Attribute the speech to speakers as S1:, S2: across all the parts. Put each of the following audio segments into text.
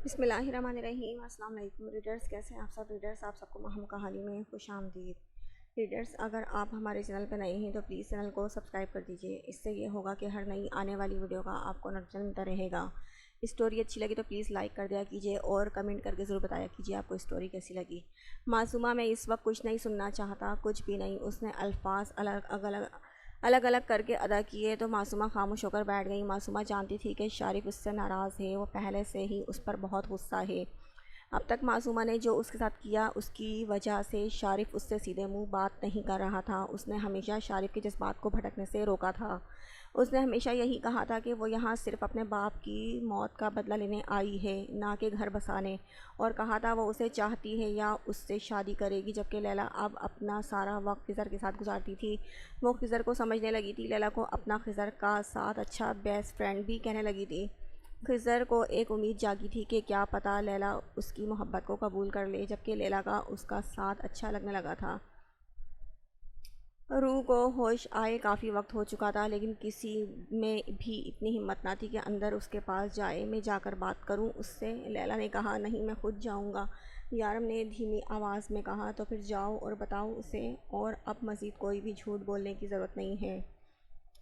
S1: بسم اللہ الرحمن الرحیم۔ السلام علیکم ریڈرز، کیسے ہیں آپ سب ریڈرز؟ آپ سب کو ماہم کہانی میں خوش آمدید۔ ریڈرز، اگر آپ ہمارے چینل پہ نئے ہیں تو پلیز چینل کو سبسکرائب کر دیجئے، اس سے یہ ہوگا کہ ہر نئی آنے والی ویڈیو کا آپ کو نوٹیفیکیشن ملتا رہے گا۔ اسٹوری اچھی لگی تو پلیز لائک کر دیا کیجئے اور کمنٹ کر کے ضرور بتایا کیجئے آپ کو اسٹوری کیسی لگی۔ معصومہ میں اس وقت کچھ نہیں سننا چاہتا، کچھ بھی نہیں۔ اس نے الفاظ الگ الگ کر کے ادا کیے تو معصومہ خاموش ہو کر بیٹھ گئی۔ معصومہ جانتی تھی کہ شارف اس سے ناراض ہے، وہ پہلے سے ہی اس پر بہت غصہ ہے۔ اب تک معصومہ نے جو اس کے ساتھ کیا اس کی وجہ سے شارف اس سے سیدھے منہ بات نہیں کر رہا تھا۔ اس نے ہمیشہ شارف کے جذبات کو بھڑکنے سے روکا تھا۔ اس نے ہمیشہ یہی کہا تھا کہ وہ یہاں صرف اپنے باپ کی موت کا بدلہ لینے آئی ہے، نہ کہ گھر بسانے، اور کہا تھا وہ اسے چاہتی ہے یا اس سے شادی کرے گی۔ جبکہ لیلا اب اپنا سارا وقت خضر کے ساتھ گزارتی تھی، وہ خضر کو سمجھنے لگی تھی، لیلا کو اپنا خضر کا ساتھ اچھا بیسٹ فرینڈ بھی کہنے لگی تھی۔ خضر کو ایک امید جاگی تھی کہ کیا پتہ لیلا اس کی محبت کو قبول کر لے، جبکہ لیلا کا اس کا ساتھ اچھا لگنے لگا تھا۔ روح کو ہوش آئے کافی وقت ہو چکا تھا، لیکن کسی میں بھی اتنی ہمت نہ تھی کہ اندر اس کے پاس جائے۔ میں جا کر بات کروں اس سے، لیلا نے کہا۔ نہیں، میں خود جاؤں گا، یارم نے دھیمی آواز میں کہا۔ تو پھر جاؤ اور بتاؤ اسے، اور اب مزید کوئی بھی جھوٹ بولنے کی ضرورت نہیں ہے۔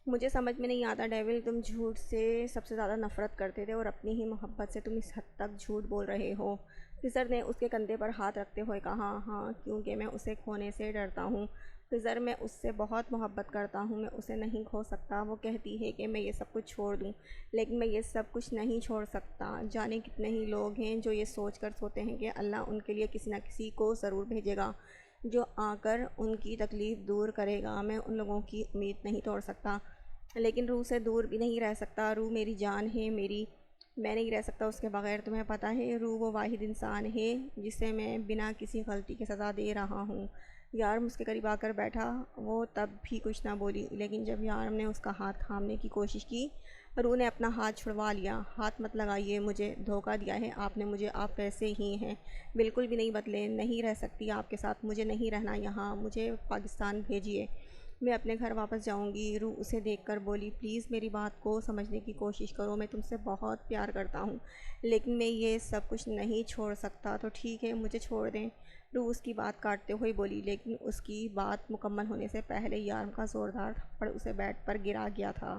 S1: مجھے سمجھ میں نہیں آتا ڈیول، تم جھوٹ سے سب سے زیادہ نفرت کرتے تھے اور اپنی ہی محبت سے تم اس حد تک جھوٹ بول رہے ہو۔ خضر نے اس کے کندھے پر ہاتھ رکھتے ہوئے کہا۔ ہاں، کیونکہ میں اسے کھونے سے ڈرتا ہوں خضر، میں اس سے بہت محبت کرتا ہوں، میں اسے نہیں کھو سکتا۔ وہ کہتی ہے کہ میں یہ سب کچھ چھوڑ دوں، لیکن میں یہ سب کچھ نہیں چھوڑ سکتا۔ جانے کتنے ہی لوگ ہیں جو یہ سوچ کر سوتے ہیں کہ اللہ ان کے لیے کسی نہ کسی کو ضرور بھیجے گا جو آ کر ان کی تکلیف دور کرے گا۔ میں ان لوگوں کی امید نہیں توڑ سکتا، لیکن روح سے دور بھی نہیں رہ سکتا۔ روح میری جان ہے، میں نہیں رہ سکتا اس کے بغیر۔ تمہیں پتہ ہے روح وہ واحد انسان ہے جسے میں بنا کسی غلطی کے سزا دے رہا ہوں۔ یارم اس کے قریب آ کر بیٹھا۔ وہ تب بھی کچھ نہ بولی، لیکن جب یارم نے اس کا ہاتھ تھامنے کی کوشش کی، روح نے اپنا ہاتھ چھڑوا لیا۔ ہاتھ مت لگائیے مجھے، دھوکہ دیا ہے آپ نے مجھے، آپ ویسے ہی ہیں، بالکل بھی نہیں بدلے۔ نہیں رہ سکتی آپ کے ساتھ، مجھے نہیں رہنا یہاں، مجھے پاکستان بھیجیے، میں اپنے گھر واپس جاؤں گی۔ روح اسے دیکھ کر بولی، پلیز میری بات کو سمجھنے کی کوشش کرو، میں تم سے بہت پیار کرتا ہوں، لیکن میں یہ سب کچھ نہیں چھوڑ سکتا۔ تو ٹھیک ہے، مجھے چھوڑ دیں، روح اس کی بات کاٹتے ہوئے بولی۔ لیکن اس کی بات مکمل ہونے سے پہلے یارم کا زوردار تھپڑ اسے بیڈ پر گرا گیا تھا۔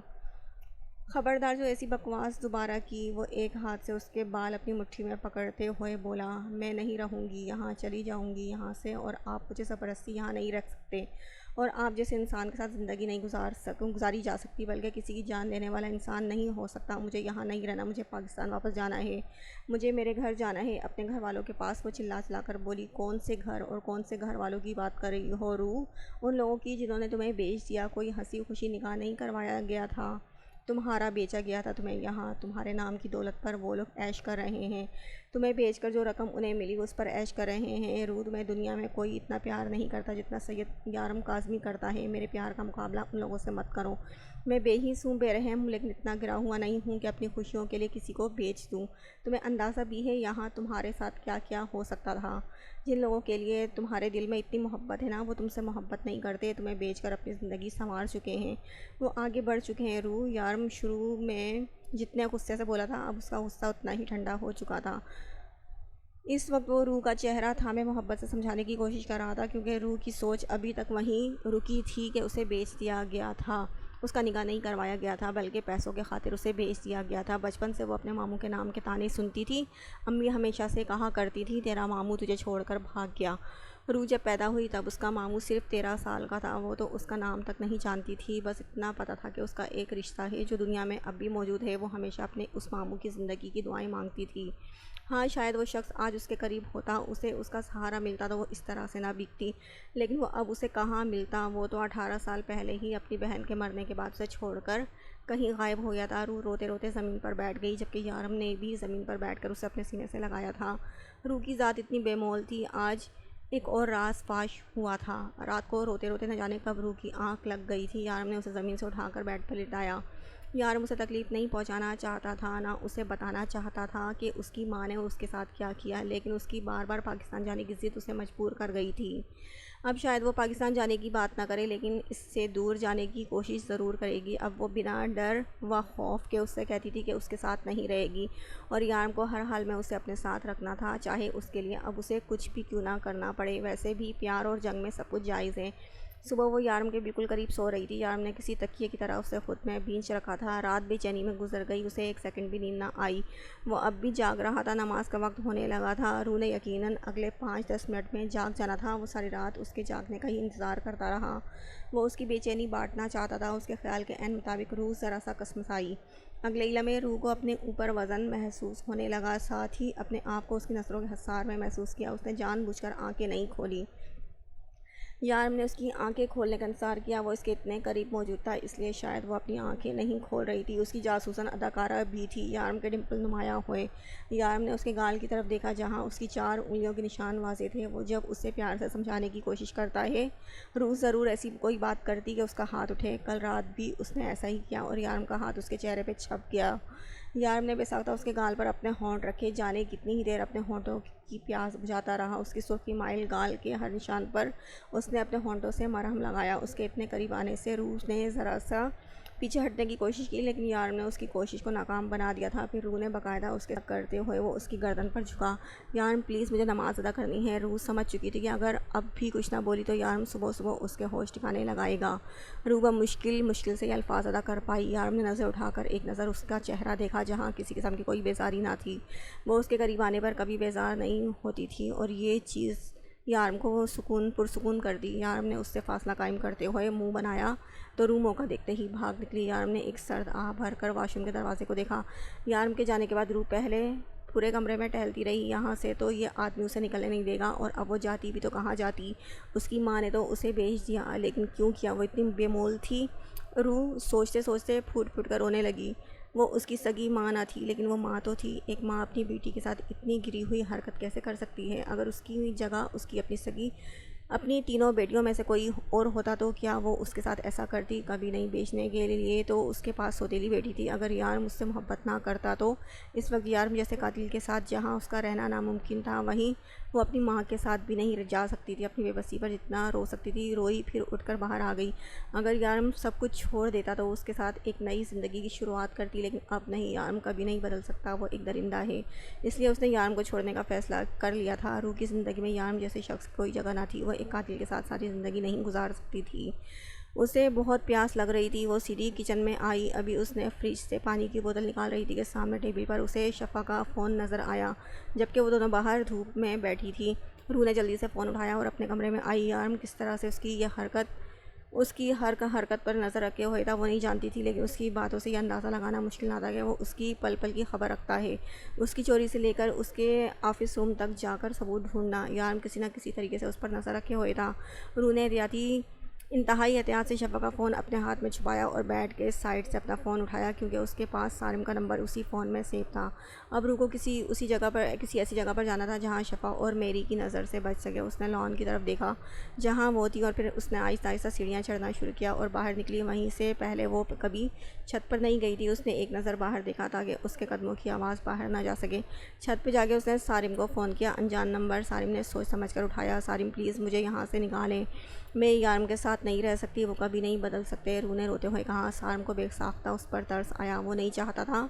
S1: خبردار، جو ایسی بکواس دوبارہ کی۔ وہ ایک ہاتھ سے اس کے بال اپنی مٹھی میں پکڑتے ہوئے بولا، میں نہیں رہوں گی یہاں، چلی جاؤں گی یہاں سے، اور آپ مجھے زبردستی یہاں نہیں رکھ سکتے، اور آپ جیسے انسان کے ساتھ زندگی نہیں گزاری جا سکتی، بلکہ کسی کی جان لینے والا انسان نہیں ہو سکتا۔ مجھے یہاں نہیں رہنا، مجھے پاکستان واپس جانا ہے، مجھے میرے گھر جانا ہے، اپنے گھر والوں کے پاس۔ وہ چلا چلا کر بولی، کون سے گھر اور کون سے گھر والوں کی بات کر رہی ہو روح؟ ان لوگوں کی جنہوں نے تمہیں بیچ دیا، کوئی ہنسی خوشی نکاح نہیں کروایا گیا تھا، تمہارا بیچا گیا تھا تمہیں یہاں، تمہارے نام کی دولت پر وہ لوگ عیش کر رہے ہیں، تمہیں بیچ کر جو رقم انہیں ملی وہ اس پر عیش کر رہے ہیں۔ روح، میں دنیا میں کوئی اتنا پیار نہیں کرتا جتنا سید یارم کاظمی کرتا ہے، میرے پیار کا مقابلہ ان لوگوں سے مت کرو۔ میں بے حس ہوں، بے رحم ہوں، لیکن اتنا گرا ہوا نہیں ہوں کہ اپنی خوشیوں کے لیے کسی کو بیچ دوں۔ تمہیں اندازہ بھی ہے یہاں تمہارے ساتھ کیا کیا ہو سکتا تھا؟ جن لوگوں کے لیے تمہارے دل میں اتنی محبت ہے نا، وہ تم سے محبت نہیں کرتے، تمہیں بیچ کر اپنی زندگی سنوار چکے ہیں، وہ آگے بڑھ چکے ہیں۔ روح، یارم شروع میں جتنے غصے سے بولا تھا، اب اس کا غصہ اتنا ہی ٹھنڈا ہو چکا تھا۔ اس وقت وہ روح کا چہرہ تھامے محبت سے سمجھانے کی کوشش کر رہا تھا، کیونکہ روح کی سوچ ابھی تک وہیں رکی تھی کہ اسے بیچ دیا گیا تھا، اس کا نکاح نہیں کروایا گیا تھا، بلکہ پیسوں کے خاطر اسے بیچ دیا گیا تھا۔ بچپن سے وہ اپنے ماموں کے نام کے طعنے سنتی تھی، امی ہمیشہ سے کہا کرتی تھی، تیرا ماموں تجھے چھوڑ کر بھاگ گیا۔ روح جب پیدا ہوئی تب اس کا ماموں صرف 13 سال کا تھا، وہ تو اس کا نام تک نہیں جانتی تھی، بس اتنا پتہ تھا کہ اس کا ایک رشتہ ہے جو دنیا میں اب بھی موجود ہے۔ وہ ہمیشہ اپنے اس ماموں کی زندگی کی دعائیں مانگتی تھی۔ ہاں، شاید وہ شخص آج اس کے قریب ہوتا، اسے اس کا سہارا ملتا تو وہ اس طرح سے نہ بھیگتی، لیکن وہ اب اسے کہاں ملتا؟ وہ تو 18 سال پہلے ہی اپنی بہن کے مرنے کے بعد اسے چھوڑ کر کہیں غائب ہو گیا تھا۔ روح روتے روتے زمین پر بیٹھ گئی، جبکہ یارم نے بھی زمین پر بیٹھ کر اسے اپنے سینے سے لگایا تھا۔ روح کی ذات اتنی بے مول تھی، آج ایک اور راز فاش ہوا تھا۔ رات کو روتے روتے نہ جانے کب روح کی آنکھ لگ گئی تھی۔ یارم نے اسے زمین سے اٹھا کر بیڈ پر لٹایا۔ یارم اسے تکلیف نہیں پہنچانا چاہتا تھا، نہ اسے بتانا چاہتا تھا کہ اس کی ماں نے اس کے ساتھ کیا کیا، لیکن اس کی بار بار پاکستان جانے کی ضد اسے مجبور کر گئی تھی۔ اب شاید وہ پاکستان جانے کی بات نہ کرے، لیکن اس سے دور جانے کی کوشش ضرور کرے گی۔ اب وہ بنا ڈر و خوف کے اس سے کہتی تھی کہ اس کے ساتھ نہیں رہے گی، اور یارم کو ہر حال میں اسے اپنے ساتھ رکھنا تھا، چاہے اس کے لیے اب اسے کچھ بھی کیوں نہ کرنا پڑے۔ ویسے بھی پیار اور جنگ میں سب کچھ جائز ہے۔ صبح وہ یارم کے بالکل قریب سو رہی تھی۔ یارم نے کسی تکیے کی طرح اسے خود میں بھینچ رکھا تھا۔ رات بے چینی میں گزر گئی، اسے ایک سیکنڈ بھی نیند نہ آئی۔ وہ اب بھی جاگ رہا تھا، نماز کا وقت ہونے لگا تھا۔ روح نے یقیناً اگلے 5-10 منٹ میں جاگ جانا تھا۔ وہ ساری رات اس کے جاگنے کا ہی انتظار کرتا رہا۔ وہ اس کی بے چینی بانٹنا چاہتا تھا۔ اس کے خیال کے عین مطابق روح ذرا سا کسمسائی۔ اگلے لمحے روح کو اپنے اوپر وزن محسوس ہونے لگا، ساتھ ہی اپنے آپ کو اس کی نسلوں کے حصار میں محسوس کیا۔ اس نے جان بوجھ کر آنکھیں نہیں کھولی۔ یارم نے اس کی آنکھیں کھولنے کا انتظار کیا۔ وہ اس کے اتنے قریب موجود تھا، اس لیے شاید وہ اپنی آنکھیں نہیں کھول رہی تھی۔ اس کی جاسوسن اداکارہ بھی تھی۔ یارم کے ڈمپل نمایاں ہوئے۔ یارم نے اس کے گال کی طرف دیکھا جہاں اس کی 4 انگلیوں کے نشان واضح تھے۔ وہ جب اسے پیار سے سمجھانے کی کوشش کرتا ہے، روح ضرور ایسی کوئی بات کرتی کہ اس کا ہاتھ اٹھے۔ کل رات بھی اس نے ایسا ہی کیا اور یارم کا ہاتھ اس کے چہرے پہ چھپ گیا۔ یارم نے بے ساختہ اس کے گال پر اپنے ہونٹ رکھے، جانے کتنی ہی دیر اپنے ہونٹوں کی پیاس بجھاتا رہا۔ اس کی سرخی مائل گال کے ہر نشان پر اس نے اپنے ہونٹوں سے مرہم لگایا۔ اس کے اتنے قریب آنے سے روح نے ذرا سا پیچھے ہٹنے کی کوشش کی، لیکن یارم نے اس کی کوشش کو ناکام بنا دیا تھا۔ پھر روح نے باقاعدہ اس کے کرتے ہوئے وہ اس کی گردن پر جھکا۔ یارم پلیز، مجھے نماز ادا کرنی ہے۔ روح سمجھ چکی تھی کہ اگر اب بھی کچھ نہ بولی تو یارم صبح صبح اس کے ہوش ٹھکانے لگائے گا۔ روح مشکل سے یہ الفاظ ادا کر پائی۔ یارم نے نظر اٹھا کر ایک نظر اس کا چہرہ دیکھا جہاں کسی قسم کی کوئی بیزاری نہ تھی۔ وہ اس کے قریب آنے پر کبھی بیزار نہیں ہوتی تھی، اور یہ چیز یارم کو پرسکون کر دی۔ یارم نے اس سے فاصلہ قائم کرتے ہوئے منہ بنایا تو روح موقع دیکھتے ہی بھاگ نکلی۔ یارم نے ایک سرد آہ بھر کر واش روم کے دروازے کو دیکھا۔ یارم کے جانے کے بعد روح پہلے پورے کمرے میں ٹہلتی رہی۔ یہاں سے تو یہ آدمی اسے نکلنے نہیں دے گا، اور اب وہ جاتی بھی تو کہاں جاتی؟ اس کی ماں نے تو اسے بھیج دیا، لیکن کیوں کیا؟ وہ اتنی بے مول تھی۔ روح سوچتے سوچتے پھوٹ پھوٹ کر رونے لگی۔ وہ اس کی سگی ماں نہ تھی، لیکن وہ ماں تو تھی۔ ایک ماں اپنی بیٹی کے ساتھ اتنی گری ہوئی حرکت کیسے کر سکتی ہے؟ اگر اس کی جگہ اس کی اپنی تینوں بیٹیوں میں سے کوئی اور ہوتا تو کیا وہ اس کے ساتھ ایسا کرتی؟ کبھی نہیں۔ بیچنے کے لیے تو اس کے پاس سوتیلی بیٹی تھی۔ اگر یارم اس سے محبت نہ کرتا تو اس وقت یارم جیسے قاتل کے ساتھ جہاں اس کا رہنا ناممکن تھا، وہیں وہ اپنی ماں کے ساتھ بھی نہیں جا سکتی تھی۔ اپنی بے بسی پر جتنا رو سکتی تھی روئی، پھر اٹھ کر باہر آ گئی۔ اگر یارم سب کچھ چھوڑ دیتا تو اس کے ساتھ ایک نئی زندگی کی شروعات کرتی، لیکن اب نہیں۔ یارم کبھی نہیں بدل سکتا، وہ ایک درندہ ہے، اس لیے اس نے یارم کو چھوڑنے کا فیصلہ کر لیا تھا۔ روح کی زندگی میں یارم جیسے شخص کی کوئی جگہ نہ تھی۔ وہ ایک قاتل کے ساتھ ساری زندگی نہیں گزار سکتی تھی۔ اسے بہت پیاس لگ رہی تھی۔ وہ سیدھی کچن میں آئی۔ ابھی اس نے فریج سے پانی کی بوتل نکال رہی تھی کہ سامنے ٹیبل پر اسے شفا کا فون نظر آیا، جبکہ وہ دونوں باہر دھوپ میں بیٹھی تھی۔ روح نے جلدی سے فون اٹھایا اور اپنے کمرے میں آئی۔ یارم کس طرح سے اس کی ہر حرکت پر نظر رکھے ہوئے تھا وہ نہیں جانتی تھی، لیکن اس کی باتوں سے یہ اندازہ لگانا مشکل نہ تھا کہ وہ اس کی پل پل کی خبر رکھتا ہے۔ اس کی چوری سے لے کر اس کے آفس روم تک جا کر ثبوت ڈھونڈنا، یارم کسی نہ کسی طریقے سے اس پر نظر رکھے ہوئے تھا۔ روح نے انتہائی احتیاط سے شفا کا فون اپنے ہاتھ میں چھپایا اور بیڈ کے سائڈ سے اپنا فون اٹھایا، کیونکہ اس کے پاس سارم کا نمبر اسی فون میں سیو تھا۔ اب روح کو کسی ایسی جگہ پر جانا تھا جہاں شفا اور میری کی نظر سے بچ سکے۔ اس نے لان کی طرف دیکھا جہاں وہ تھی، اور پھر اس نے آہستہ آہستہ سیڑھیاں چڑھنا شروع کیا اور باہر نکلی۔ وہیں سے پہلے وہ کبھی چھت پر نہیں گئی تھی۔ اس نے ایک نظر باہر دیکھا تاکہ اس کے قدموں کی آواز باہر نہ جا سکے۔ چھت پہ جا کے اس نے سارم کو فون کیا، انجان نمبر۔ سارم نے سوچ سمجھ کر اٹھایا۔ سارم پلیز مجھے یہاں سے نکالیں، میں یارم کے ساتھ نہیں رہ سکتی، وہ کبھی نہیں بدل سکتے۔ روح نے روتے ہوئے کہا۔ سارم کو بے ساختہ اس پر ترس آیا۔ وہ نہیں چاہتا تھا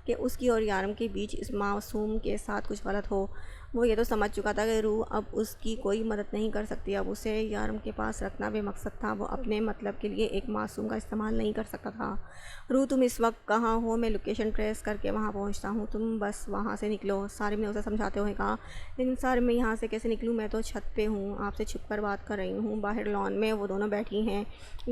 S1: کہ اس کی اور یارم کے بیچ اس معصوم کے ساتھ کچھ غلط ہو۔ وہ یہ تو سمجھ چکا تھا کہ روح اب اس کی کوئی مدد نہیں کر سکتی۔ اب اسے یارم کے پاس رکھنا بے مقصد تھا۔ وہ اپنے مطلب کے لیے ایک معصوم کا استعمال نہیں کر سکتا تھا۔ روح تم اس وقت کہاں ہو؟ میں لوکیشن ٹریس کر کے وہاں پہنچتا ہوں، تم بس وہاں سے نکلو، سارم نے اسے سمجھاتے ہوئے کہا۔ لیکن سارم میں یہاں سے کیسے نکلوں؟ میں تو چھت پہ ہوں، آپ سے چھپ کر بات کر رہی ہوں۔ باہر لان میں وہ دونوں بیٹھی ہیں،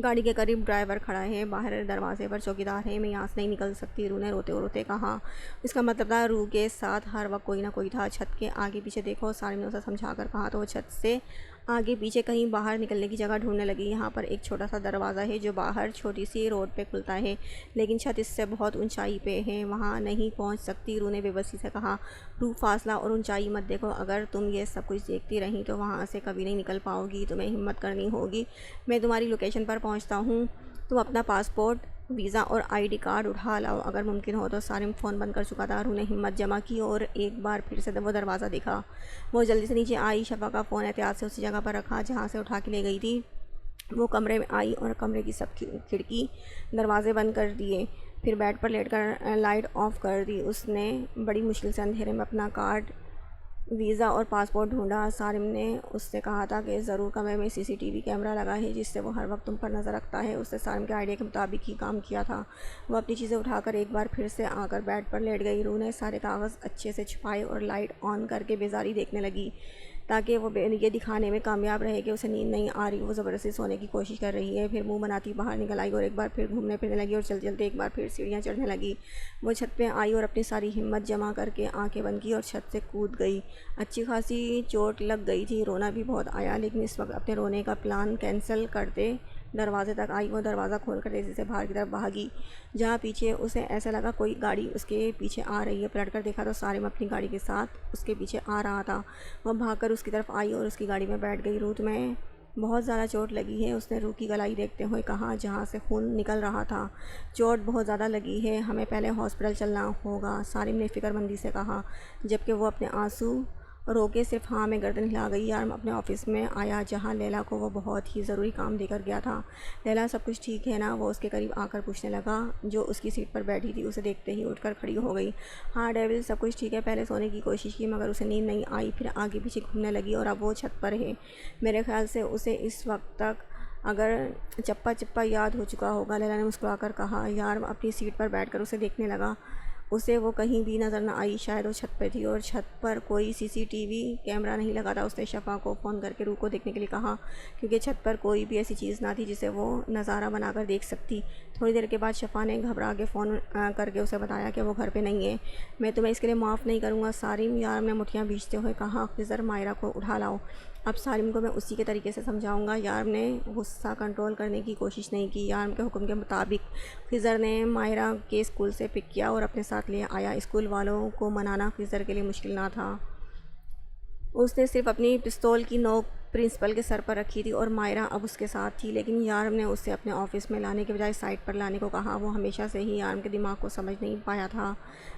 S1: گاڑی کے قریب ڈرائیور کھڑا ہے، باہر دروازے پر چوکیدار ہے، میں یہاں سے نہیں نکل سکتی، روح نے روتے روتے کہا۔ اس کا مطلب تھا روح کے ساتھ ہر وقت کوئی نہ کوئی تھا۔ چھت کے آگے پیچھے دیکھو، سارم نے اسے سمجھا کر کہا، تو وہ چھت سے آگے پیچھے کہیں باہر نکلنے کی جگہ ڈھونڈنے لگی۔ یہاں پر ایک چھوٹا سا دروازہ ہے جو باہر چھوٹی سی روڈ پہ کھلتا ہے، لیکن چھت اس سے بہت اونچائی پہ ہے، وہاں نہیں پہنچ سکتی، روح نے بے بسی سے کہا۔ روح فاصلہ اور اونچائی مت دیکھو، اگر تم یہ سب کچھ دیکھتی رہیں تو وہاں سے کبھی نہیں نکل پاؤ گی، تمہیں ہمت کرنی ہوگی۔ میں تمہاری لوکیشن پر پہنچتا ہوں، تم اپنا پاسپورٹ ویزا اور ID کارڈ اٹھا لاؤ اگر ممکن ہو تو۔ سالم فون بند کر چکا تھا۔ روح نے ہمت جمع کی اور ایک بار پھر سے وہ دروازہ دیکھا۔ وہ جلدی سے نیچے آئی، شفا کا فون احتیاط سے اسی جگہ پر رکھا جہاں سے اٹھا کے لے گئی تھی۔ وہ کمرے میں آئی اور کمرے کی سب کھڑکی دروازے بند کر دیے، پھر بیڈ پر لیٹ کر لائٹ آف کر دی۔ اس نے بڑی مشکل سے اندھیرے میں اپنا کارڈ، ویزا اور پاسپورٹ ڈھونڈا۔ سالم نے اس سے کہا تھا کہ ضرور کمرے میں CCTV کیمرہ لگا ہے جس سے وہ ہر وقت تم پر نظر رکھتا ہے۔ اس نے سالم کے آئیڈیا کے مطابق ہی کام کیا تھا۔ وہ اپنی چیزیں اٹھا کر ایک بار پھر سے آ کر بیڈ پر لیٹ گئی۔ روح نے سارے کاغذ اچھے سے چھپائے اور لائٹ آن کر کے بیزاری دیکھنے لگی تاکہ وہ یہ دکھانے میں کامیاب رہے کہ اسے نیند نہیں آ رہی، وہ زبردستی سونے کی کوشش کر رہی ہے۔ پھر منہ بناتی باہر نکل آئی اور ایک بار پھر گھومنے پھرنے لگی اور چلتے چلتے ایک بار پھر سیڑھیاں چڑھنے لگی۔ وہ چھت پہ آئی اور اپنی ساری ہمت جمع کر کے آنکھیں بند کی اور چھت سے کود گئی۔ اچھی خاصی چوٹ لگ گئی تھی، رونا بھی بہت آیا، لیکن اس وقت اپنے رونے کا پلان کینسل کرتے دروازے تک آئی۔ وہ دروازہ کھول کر تیزی سے باہر کی طرف بھاگی جہاں پیچھے اسے ایسا لگا کوئی گاڑی اس کے پیچھے آ رہی ہے۔ پلٹ کر دیکھا تو سالم اپنی گاڑی کے ساتھ اس کے پیچھے آ رہا تھا۔ وہ بھاگ کر اس کی طرف آئی اور اس کی گاڑی میں بیٹھ گئی۔ روح تمہیں بہت زیادہ چوٹ لگی ہے، اس نے روح کی گلائی دیکھتے ہوئے کہا جہاں سے خون نکل رہا تھا۔ چوٹ بہت زیادہ لگی ہے، ہمیں پہلے ہاسپٹل چلنا ہوگا، سالم نے فکر مندی سے کہا، جبکہ وہ اپنے آنسو روکے صرف ہاں میں گردن ہلا گئی۔ یارم اپنے آفس میں آیا جہاں لیلا کو وہ بہت ہی ضروری کام دے کر گیا تھا۔ لیلا سب کچھ ٹھیک ہے نا؟ وہ اس کے قریب آ کر پوچھنے لگا جو اس کی سیٹ پر بیٹھی تھی۔ اسے دیکھتے ہی اٹھ کر کھڑی ہو گئی۔ ہاں ڈیول، سب کچھ ٹھیک ہے۔ پہلے سونے کی کوشش کی مگر اسے نیند نہیں آئی، پھر آگے پیچھے گھومنے لگی اور اب وہ چھت پر ہے۔ میرے خیال سے اسے اس وقت تک اگر چپا چپا یاد ہو چکا ہوگا، لیلا نے مسکرا کر کہا۔ یارم اپنی سیٹ پر بیٹھ کر اسے دیکھنے لگا۔ اسے وہ کہیں بھی نظر نہ آئی، شاید وہ چھت پہ تھی اور چھت پر کوئی CCTV کیمرہ نہیں لگا تھا۔ اس نے شفا کو فون کر کے روح کو دیکھنے کے لیے کہا کیونکہ چھت پر کوئی بھی ایسی چیز نہ تھی جسے وہ نظارہ بنا کر دیکھ سکتی۔ تھوڑی دیر کے بعد شفا نے گھبرا کے فون کر کے اسے بتایا کہ وہ گھر پہ نہیں ہے۔ میں تمہیں اس کے لیے معاف نہیں کروں گا سالم، یارم نے مٹھیاں بھیجتے ہوئے کہا۔ خضر، مائرہ کو اٹھا لاؤ۔ اب سالم کو میں اسی کے طریقے سے سمجھاؤں گا۔ یارم نے غصہ کنٹرول کرنے کی کوشش نہیں کی۔ یارم کے حکم کے مطابق خضر نے مائرہ کے اسکول سے پک کیا اور اپنے ساتھ لے آیا۔ اسکول والوں کو منانا خضر کے لیے مشکل نہ تھا۔ اس نے صرف اپنی پستول کی نوک پرنسپل کے سر پر رکھی تھی اور مائرہ اب اس کے ساتھ تھی، لیکن یارم نے اسے اپنے آفس میں لانے کے بجائے سائٹ پر لانے کو کہا۔ وہ ہمیشہ سے ہی یارم کے دماغ کو سمجھ نہیں پایا تھا۔